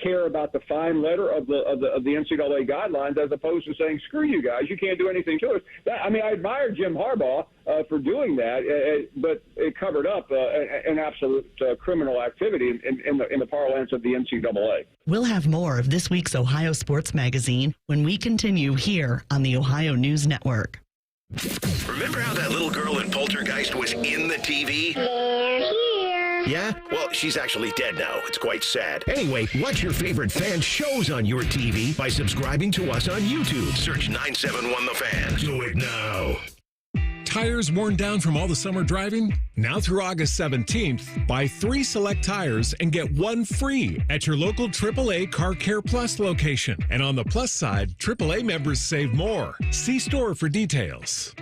care about the fine letter of the NCAA guidelines, as opposed to saying, "Screw you guys, you can't do anything to us." I admire Jim Harbaugh for doing that, but it covered up an absolute criminal activity in the parlance of the NCAA.
We'll have more of this week's Ohio Sports Magazine when we continue here on the Ohio News Network.
Remember how that little girl in Poltergeist was in the TV?
They're here.
Yeah? Well, she's actually dead now. It's quite sad. Anyway, watch your favorite fan shows on your TV by subscribing to us on YouTube. Search 971 The Fan. Do it now.
Tires worn down from all the summer driving? Now through August 17th, buy 3 select tires and get 1 free at your local AAA Car Care Plus location. And on the plus side, AAA members save more. See store for details.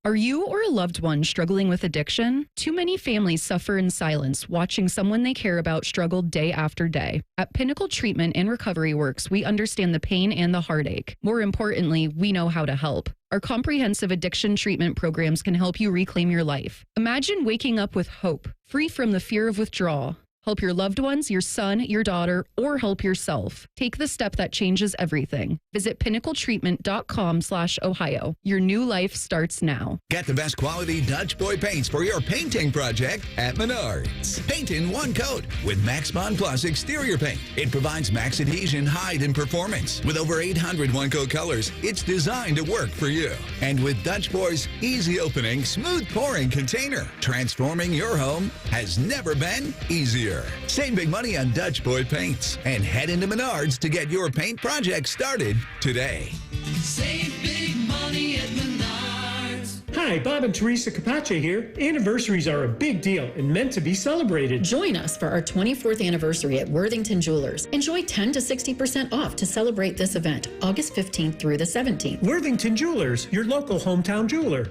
Are you or a loved one struggling with addiction? Too many families suffer in silence, watching someone they care about struggle day after day. At Pinnacle Treatment and Recovery Works, we understand the pain and the heartache. More importantly, we know how to help. Our comprehensive addiction treatment programs can help you reclaim your life. Imagine waking up with hope, free from the fear of withdrawal. Help your loved ones, your son, your daughter, or help yourself. Take the step that changes everything. Visit pinnacletreatment.com/Ohio. Your new life starts now.
Get the best quality Dutch Boy paints for your painting project at Menards. Paint in one coat with Max Bond Plus exterior paint. It provides max adhesion, height, and performance. With over 800 one-coat colors, it's designed to work for you. And with Dutch Boy's easy opening, smooth pouring container, transforming your home has never been easier. Save big money on Dutch Boy paints and head into Menards to get your paint project started today.
Save big money at Menards.
Hi, Bob and Teresa Capace here. Anniversaries are a big deal and meant to be celebrated.
Join us for our 24th anniversary at Worthington Jewelers. Enjoy 10 to 60% off to celebrate this event, August 15th through the 17th.
Worthington Jewelers, your local hometown jeweler.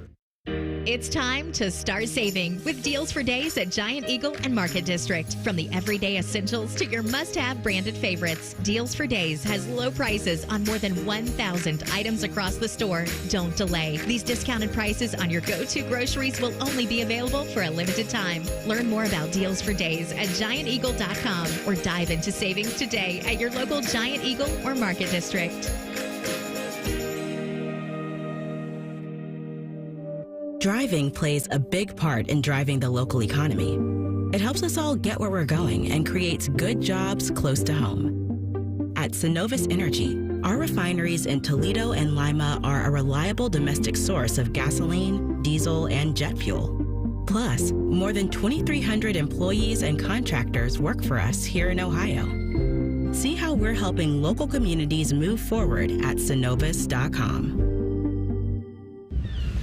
It's time to start saving with deals for days at Giant Eagle and Market District. From the everyday essentials to your must-have branded favorites, Deals for Days has low prices on more than 1,000 items across the store. Don't delay. These discounted prices on your go-to groceries will only be available for a limited time. Learn more about Deals for Days at GiantEagle.com or dive into savings today at your local Giant Eagle or Market District.
Driving plays a big part in driving the local economy. It helps us all get where we're going and creates good jobs close to home. At Synovus Energy, our refineries in Toledo and Lima are a reliable domestic source of gasoline, diesel, and jet fuel. Plus, more than 2,300 employees and contractors work for us here in Ohio. See how we're helping local communities move forward at Synovus.com.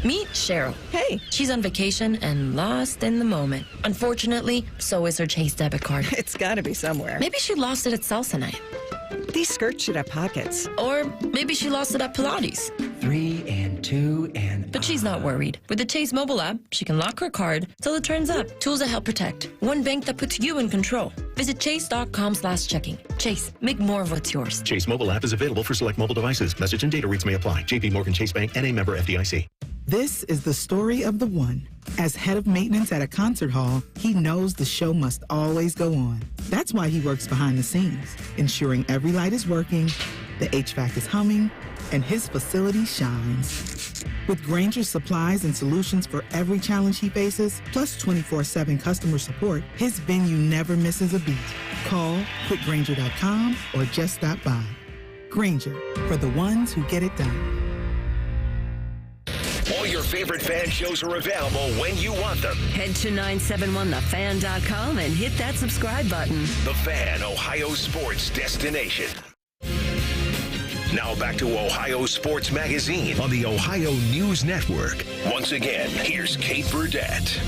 Meet Cheryl. Hey. She's on vacation and lost in the moment. Unfortunately, so is her Chase debit card.
It's gotta be somewhere.
Maybe she lost it at salsa night.
These skirts should have pockets.
Or maybe she lost it at Pilates.
3 and 2 and...
But she's not worried. With the Chase mobile app, she can lock her card till it turns up. Tools that help protect. One bank that puts you in control. Visit chase.com/checking. Chase, make more of what's yours.
Chase mobile app is available for select mobile devices. Message and data rates may apply. JP Morgan Chase Bank, N.A. member FDIC.
This is the story of the one. As head of maintenance at a concert hall, he knows the show must always go on. That's why he works behind the scenes, ensuring every light is working, the HVAC is humming, and his facility shines. With Grainger's supplies and solutions for every challenge he faces, plus 24/7 customer support, his venue never misses a beat. Call quickgrainger.com or just stop by. Grainger, for the ones who get it done.
All your favorite fan shows are available when you want them.
Head to 971thefan.com and hit that subscribe button.
The Fan, Ohio sports destination. Now back to Ohio Sports Magazine on the Ohio News Network. Once again, here's Kate Burdett.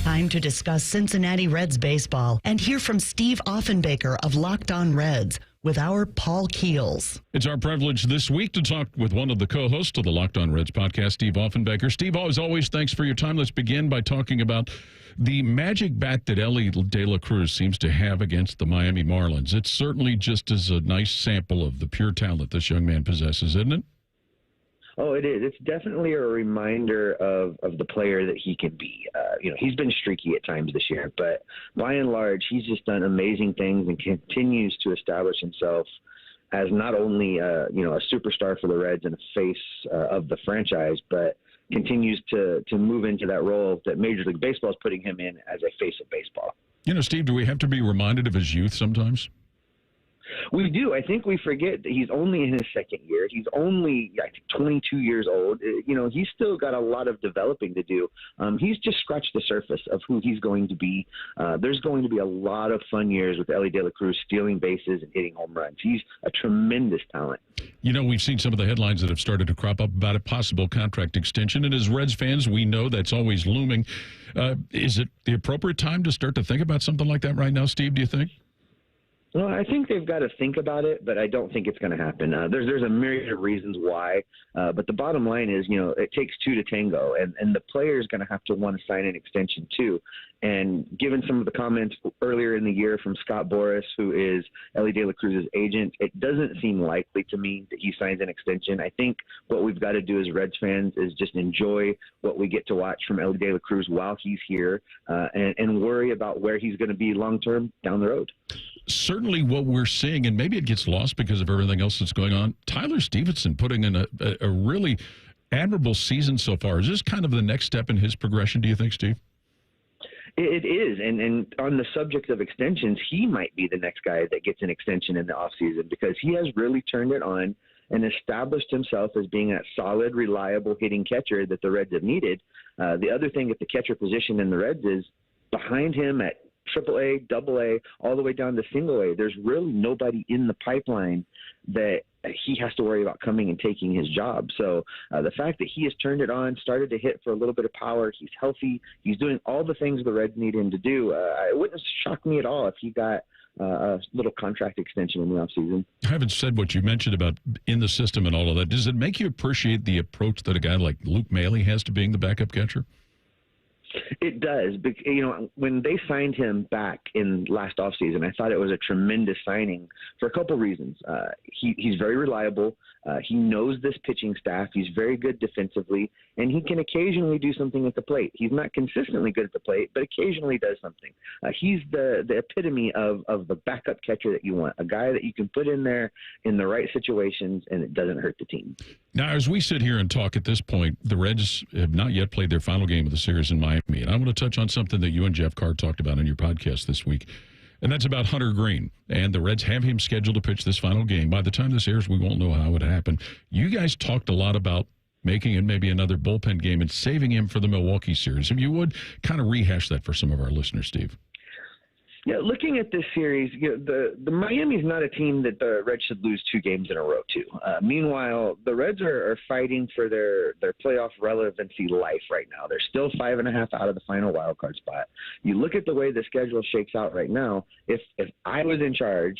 Time to discuss Cincinnati Reds baseball and hear from Steve Offenbaker of Locked On Reds with our Paul Keels.
It's our privilege this week to talk with one of the co-hosts of the Locked On Reds podcast, Steve Offenbaker. Steve, as always, thanks for your time. Let's begin by talking about the magic bat that Elly De La Cruz seems to have against the Miami Marlins. It's certainly just as a nice sample of the pure talent this young man possesses, isn't it?
Oh, it is. It's definitely a reminder of the player that he can be. He's been streaky at times this year, but by and large, he's just done amazing things and continues to establish himself as not only a superstar for the Reds and a face of the franchise, but continues to move into that role that Major League Baseball is putting him in as a face of baseball.
Steve, do we have to be reminded of his youth sometimes?
We do. I think we forget that he's only in his second year. He's only, 22 years old. He's still got a lot of developing to do. He's just scratched the surface of who he's going to be. There's going to be a lot of fun years with Elly De La Cruz stealing bases and hitting home runs. He's a tremendous talent.
We've seen some of the headlines that have started to crop up about a possible contract extension. And as Reds fans, we know that's always looming. Is it the appropriate time to start to think about something like that right now, Steve, do you think?
Well, I think they've got to think about it, but I don't think it's going to happen. There's a myriad of reasons why, but the bottom line is, it takes two to tango, and the player is going to have to want to sign an extension too. And given some of the comments earlier in the year from Scott Boras, who is Elly De La Cruz's agent, it doesn't seem likely to me that he signs an extension. I think what we've got to do as Reds fans is just enjoy what we get to watch from Elly De La Cruz while he's here, and worry about where he's going to be long term down the road.
Certainly what we're seeing, and maybe it gets lost because of everything else that's going on, Tyler Stevenson putting in a really admirable season so far. Is this kind of the next step in his progression, do you think, Steve?
It is, and on the subject of extensions, he might be the next guy that gets an extension in the offseason because he has really turned it on and established himself as being that solid, reliable hitting catcher that the Reds have needed. The other thing at the catcher position in the Reds is behind him at AAA, AA, all the way down to single A, there's really nobody in the pipeline that he has to worry about coming and taking his job. So the fact that he has turned it on, started to hit for a little bit of power, he's healthy, he's doing all the things the Reds need him to do. It wouldn't shock me at all if he got a little contract extension in the offseason.
I haven't said what you mentioned about in the system and all of that. Does it make you appreciate the approach that a guy like Luke Maile has to being the backup catcher?
It does. When they signed him back in last offseason, I thought it was a tremendous signing for a couple reasons. He's very reliable. He knows this pitching staff. He's very good defensively, and he can occasionally do something at the plate. He's not consistently good at the plate, but occasionally does something. He's the epitome of the backup catcher that you want, a guy that you can put in there in the right situations, and it doesn't hurt the team.
Now, as we sit here and talk at this point, the Reds have not yet played their final game of the series in Miami. And I want to touch on something that you and Jeff Carr talked about on your podcast this week, and that's about Hunter Greene. And the Reds have him scheduled to pitch this final game. By the time this airs, we won't know how it happened. You guys talked a lot about making it maybe another bullpen game and saving him for the Milwaukee series. If you would kind of rehash that for some of our listeners, Steve.
Yeah, looking at this series, the Miami's not a team that the Reds should lose 2 games in a row to. Meanwhile, the Reds are fighting for their playoff relevancy life right now. They're still 5.5 out of the final wild card spot. You look at the way the schedule shakes out right now. If I was in charge,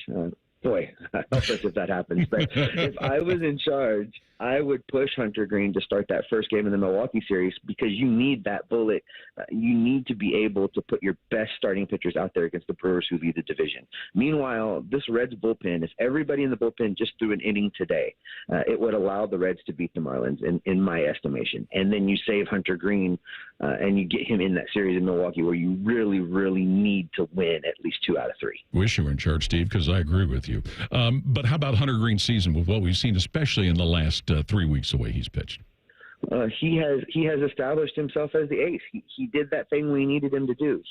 boy, help us if that happens. But if I was in charge, I would push Hunter Greene to start that first game in the Milwaukee series because you need that bullet. You need to be able to put your best starting pitchers out there against the Brewers who lead the division. Meanwhile, this Reds bullpen, if everybody in the bullpen just threw an inning today, it would allow the Reds to beat the Marlins, in my estimation. And then you save Hunter Greene and you get him in that series in Milwaukee where you really, really need to win at least 2 out of 3.
Wish you were in charge, Steve, because I agree with you. But how about Hunter Greene's season with what we've seen, especially in the last 3 weeks the way he's pitched?
He has established himself as the ace. He did that thing we needed him to do.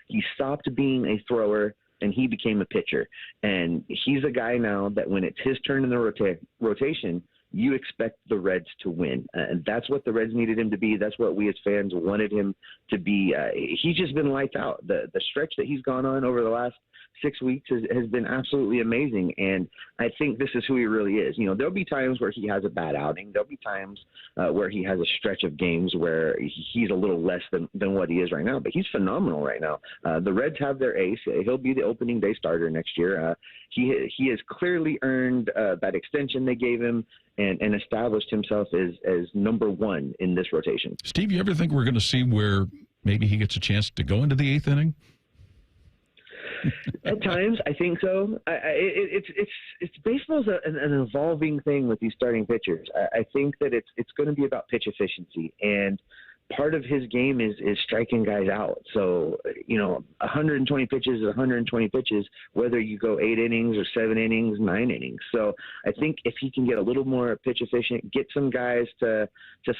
He stopped being a thrower and he became a pitcher. And he's a guy now that when it's his turn in the rotation, you expect the Reds to win. And that's what the Reds needed him to be. That's what we as fans wanted him to be. He's just been lights out. The stretch that he's gone on over the last 6 weeks has been absolutely amazing. And I think this is who he really is. There'll be times where he has a bad outing. There'll be times where he has a stretch of games where he's a little less than what he is right now. But he's phenomenal right now. The Reds have their ace. He'll be the opening day starter next year. He has clearly earned that extension they gave him and established himself as number 1 in this rotation.
Steve, you ever think we're going to see where maybe he gets a chance to go into the 8th inning?
At times, I think so. It's baseball's an evolving thing with these starting pitchers. I think that it's going to be about pitch efficiency, and part of his game is striking guys out. So 120 pitches is 120 pitches, whether you go 8 innings or 7 innings, 9 innings. So I think if he can get a little more pitch efficient, get some guys to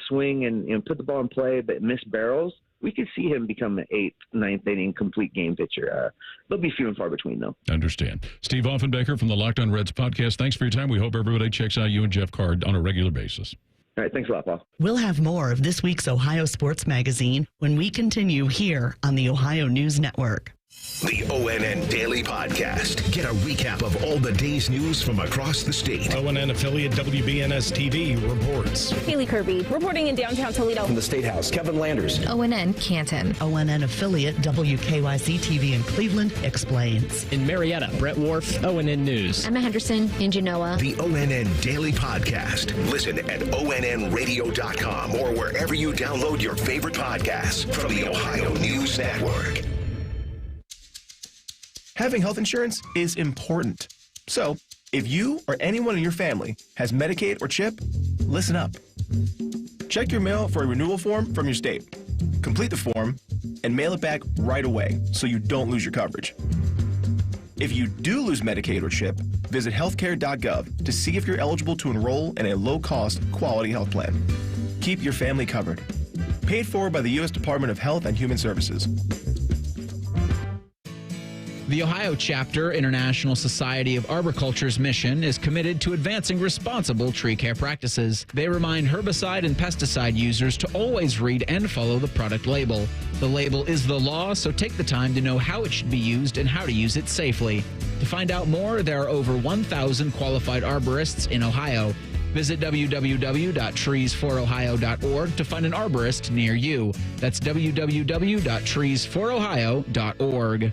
swing and put the ball in play but miss barrels, we could see him become an 8th, 9th inning complete game pitcher. They'll be few and far between, though.
Understand. Steve Offenbecker from the Locked On Reds podcast. Thanks for your time. We hope everybody checks out you and Jeff Carr on a regular basis.
All right. Thanks a lot, Paul.
We'll have more of this week's Ohio Sports Magazine when we continue here on the Ohio News Network.
The ONN Daily Podcast. Get a recap of all the day's news from across the state.
ONN affiliate WBNS-TV reports.
Haley Kirby reporting in downtown Toledo.
From the State House, Kevin Landers.
ONN Canton.
ONN affiliate WKYC-TV in Cleveland explains.
In Marietta, Brett Wharf, ONN News.
Emma Henderson in Genoa.
The ONN Daily Podcast. Listen at ONNradio.com or wherever you download your favorite podcasts from the Ohio News Network.
Having health insurance is important. So, if you or anyone in your family has Medicaid or CHIP, listen up. Check your mail for a renewal form from your state. Complete the form and mail it back right away so you don't lose your coverage. If you do lose Medicaid or CHIP, visit healthcare.gov to see if you're eligible to enroll in a low-cost, quality health plan. Keep your family covered. Paid for by the U.S. Department of Health and Human Services.
The Ohio Chapter International Society of Arboriculture's mission is committed to advancing responsible tree care practices. They remind herbicide and pesticide users to always read and follow the product label. The label is the law, so take the time to know how it should be used and how to use it safely. To find out more, there are over 1,000 qualified arborists in Ohio. Visit www.treesforohio.org to find an arborist near you. That's www.treesforohio.org.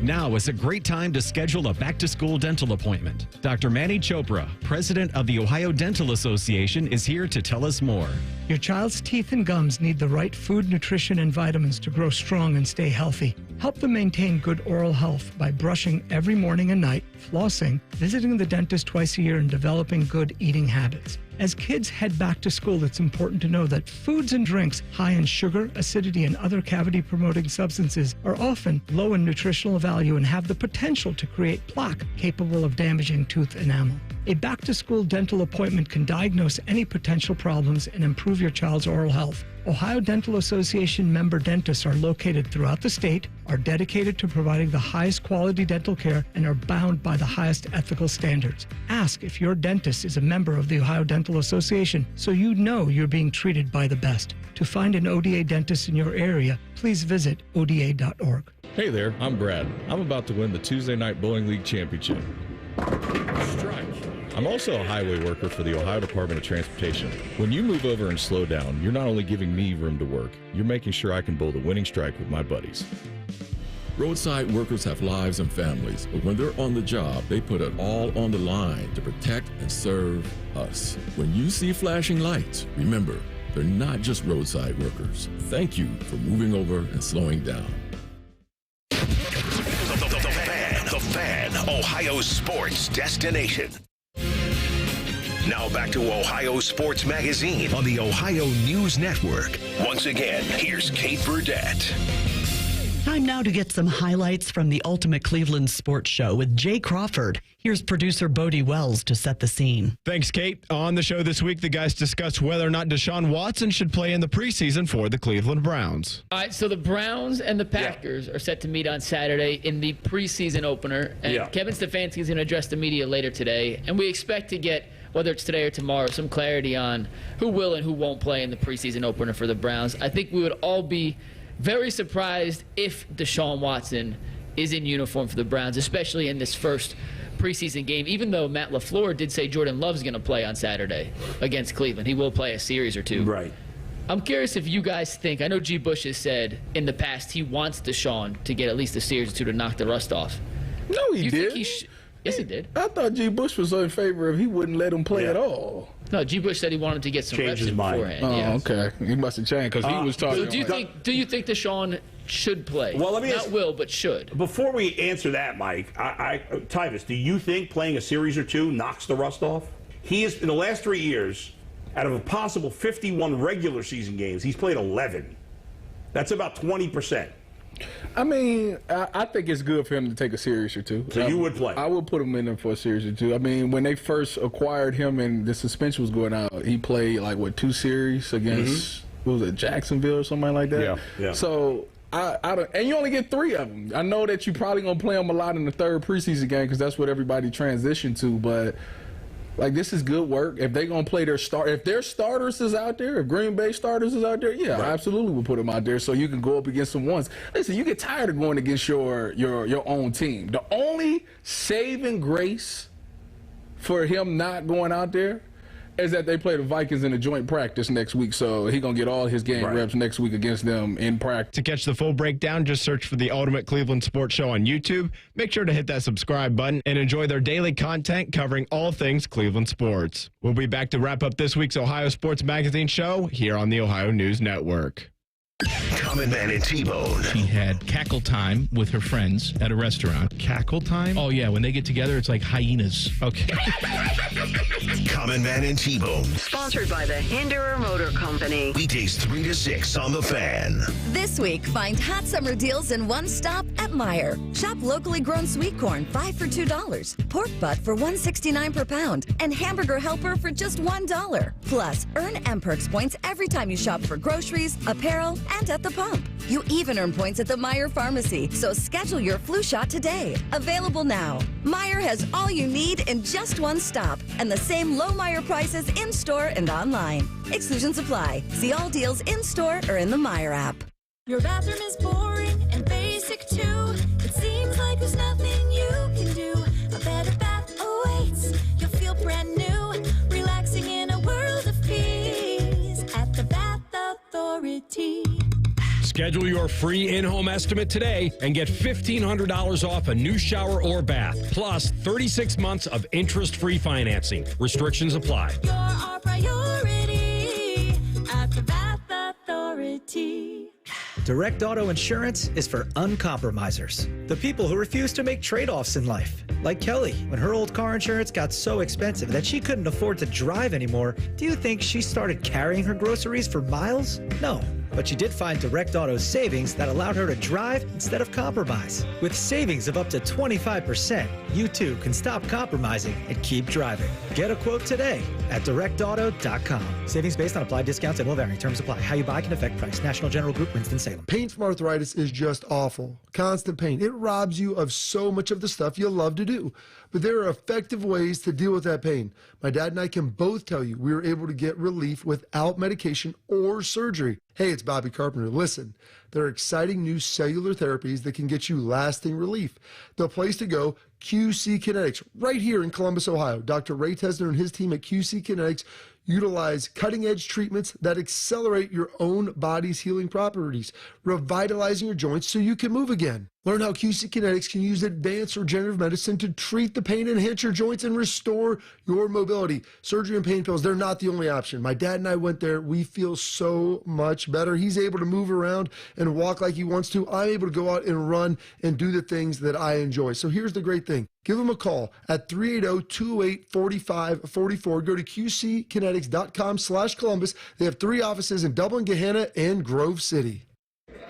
Now is a great time to schedule a back-to-school dental appointment. Dr. Manny Chopra, president of the Ohio Dental Association, is here to tell us more.
Your child's teeth and gums need the right food, nutrition, and vitamins to grow strong and stay healthy. Help them maintain good oral health by brushing every morning and night, flossing, visiting the dentist twice a year, and developing good eating habits. As kids head back to school, it's important to know that foods and drinks high in sugar, acidity, and other cavity-promoting substances are often low in nutritional value and have the potential to create plaque capable of damaging tooth enamel. A back-to-school dental appointment can diagnose any potential problems and improve your child's oral health. Ohio Dental Association member dentists are located throughout the state, are dedicated to providing the highest quality dental care, and are bound by the highest ethical standards. Ask if your dentist is a member of the Ohio Dental Association so you know you're being treated by the best. To find an ODA dentist in your area, please visit oda.org.
Hey there, I'm Brad. I'm about to win the Tuesday Night Bowling League Championship. Strike. I'm also a highway worker for the Ohio Department of Transportation. When you move over and slow down, you're not only giving me room to work, you're making sure I can bowl the winning strike with my buddies.
Roadside workers have lives and families, but when they're on the job, they put it all on the line to protect and serve us. When you see flashing lights, remember, they're not just roadside workers. Thank you for moving over and slowing down.
The Fan, Ohio's sports destination. Now back to Ohio Sports Magazine on the Ohio News Network. Once again, here's Kate Burdett.
Time now to get some highlights from the Ultimate Cleveland Sports Show with Jay Crawford. Here's producer Bodie Wells to set the scene.
Thanks, Kate. On the show this week, the guys discussed whether or not Deshaun Watson should play in the preseason for the Cleveland Browns.
All right, so the Browns and the Packers are set to meet on Saturday in the preseason opener. And Kevin Stefanski is going to address the media later today. And we expect to get, whether it's today or tomorrow, some clarity on who will and who won't play in the preseason opener for the Browns. I think we would all be very surprised if Deshaun Watson is in uniform for the Browns, especially in this first preseason game, even though Matt LaFleur did say Jordan Love's going to play on Saturday against Cleveland. He will play a series or two.
Right.
I'm curious if you guys think, I know G. Bush has said in the past he wants Deshaun to get at least a series or two to knock the rust off.
No, he did.
Yes, he did.
I thought G. Bush was in favor of he wouldn't let him play at all.
No, G. Bush said he wanted to get some reps in beforehand.
Oh, okay. He must have changed because he was talking.
So do you think Deshaun should play?
Well, let me
not will, but should.
Before we answer that, Mike, Tyvus, do you think playing a series or two knocks the rust off? He is, in the last 3 years, out of a possible 51 regular season games, he's played 11. That's about 20%.
I mean, I think it's good for him to take a series or two.
So you would play?
I would put him in there for a series or two. I mean, when they first acquired him and the suspension was going out, he played, 2 series against, what was it, Jacksonville or something like that?
Yeah.
So, I don't, and you only get 3 of them. I know that you're probably going to play him a lot in the third preseason game because that's what everybody transitioned to, but Like, this is good work. If they're going to play if their starters is out there, if Green Bay starters is out there, yeah, I absolutely would put them out there so you can go up against some ones. Listen, you get tired of going against your own team. The only saving grace for him not going out there is that they play the Vikings in a joint practice next week, so he's going to get all his game reps next week against them in practice.
To catch the full breakdown, just search for the Ultimate Cleveland Sports Show on YouTube. Make sure to hit that subscribe button and enjoy their daily content covering all things Cleveland sports. We'll be back to wrap up this week's Ohio Sports Magazine show here on the Ohio News Network.
Common Man and T-Bone.
She had cackle time with her friends at a restaurant.
Cackle time?
Oh, yeah. When they get together, it's like hyenas.
Okay.
Common Man and T-Bone.
Sponsored by the Hinderer Motor Company.
Weekdays 3 to 6 on The Fan.
This week, find hot summer deals in one stop at Meijer. Shop locally grown sweet corn, 5 for $2. Pork butt for $1.69 per pound. And hamburger helper for just $1. Plus, earn M-Perks points every time you shop for groceries, apparel, and at the pump. You even earn points at the Meijer Pharmacy, so schedule your flu shot today. Available now. Meijer has all you need in just one stop, and the same low Meijer prices in-store and online. Exclusions apply. See all deals in-store or in the Meijer app.
Your bathroom is boring and basic too. It seems like there's nothing you can do. A better bath awaits. You'll feel brand new, relaxing in a world of peace at the Bath Authority.
Schedule your free in-home estimate today and get $1,500 off a new shower or bath, plus 36 months of interest-free financing. Restrictions apply.
You're our priority at the Bath Authority.
Direct Auto Insurance is for uncompromisers, the people who refuse to make trade-offs in life. Like Kelly, when her old car insurance got so expensive that she couldn't afford to drive anymore, do you think she started carrying her groceries for miles? No. But she did find Direct Auto's savings that allowed her to drive instead of compromise. With savings of up to 25%, you too can stop compromising and keep driving. Get a quote today at directauto.com. Savings based on applied discounts and will vary. Terms apply. How you buy can affect price. National General Group, Winston-Salem.
Pain from arthritis is just awful. Constant pain. It robs you of so much of the stuff you love to do. But there are effective ways to deal with that pain. My dad and I can both tell you we were able to get relief without medication or surgery. Hey, it's Bobby Carpenter. Listen, there are exciting new cellular therapies that can get you lasting relief. The place to go, QC Kinetics, right here in Columbus, Ohio. Dr. Ray Tesner and his team at QC Kinetics utilize cutting-edge treatments that accelerate your own body's healing properties, revitalizing your joints so you can move again. Learn how QC Kinetics can use advanced regenerative medicine to treat the pain, enhance your joints, and restore your mobility. Surgery and pain pills, they're not the only option. My dad and I went there. We feel so much better. He's able to move around and walk like he wants to. I'm able to go out and run and do the things that I enjoy. So here's the great thing. Give them a call at 380-208-4544. Go to qckinetics.com/Columbus. They have 3 offices in Dublin, Gahanna, and Grove City.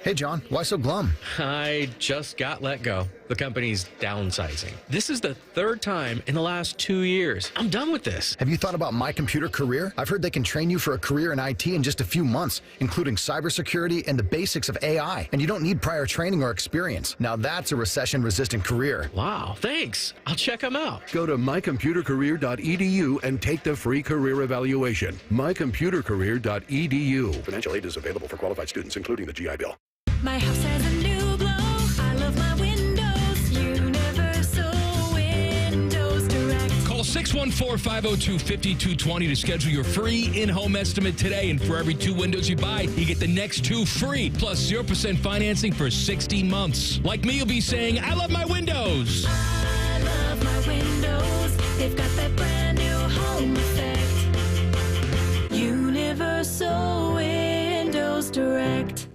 Hey, John, why so glum?
I just got let go. The company's downsizing. This is the 3rd time in the last 2 years. I'm done with this.
Have you thought about My Computer Career? I've heard they can train you for a career in IT in just a few months, including cybersecurity and the basics of AI. And you don't need prior training or experience. Now that's a recession-resistant career.
Wow, thanks. I'll check them out.
Go to mycomputercareer.edu and take the free career evaluation. mycomputercareer.edu. Financial aid is available for qualified students, including the GI Bill.
My house has a new glow. I love my windows. Universal Windows Direct.
Call 614-502-5220 to schedule your free in-home estimate today. And for every 2 windows you buy, you get the next 2 free, plus 0% financing for 60 months. Like me, you'll be saying, I love my windows.
I love my windows. They've got that brand new home effect. Universal Windows Direct.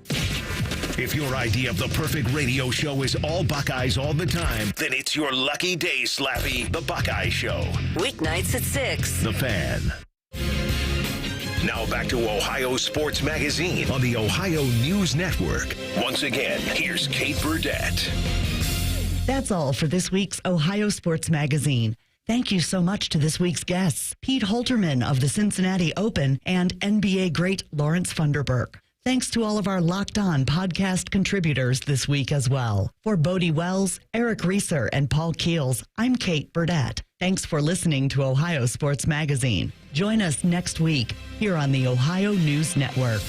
If your idea of the perfect radio show is all Buckeyes all the time, then it's your lucky day, Slappy, the Buckeye Show.
Weeknights at 6.
The Fan. Now back to Ohio Sports Magazine on the Ohio News Network. Once again, here's Kate Burdett.
That's all for this week's Ohio Sports Magazine. Thank you so much to this week's guests, Pete Holterman of the Cincinnati Open and NBA great Lawrence Funderburk. Thanks to all of our Locked On podcast contributors this week as well. For Bodie Wells, Eric Reeser, and Paul Keels, I'm Kate Burdett. Thanks for listening to Ohio Sports Magazine. Join us next week here on the Ohio News Network.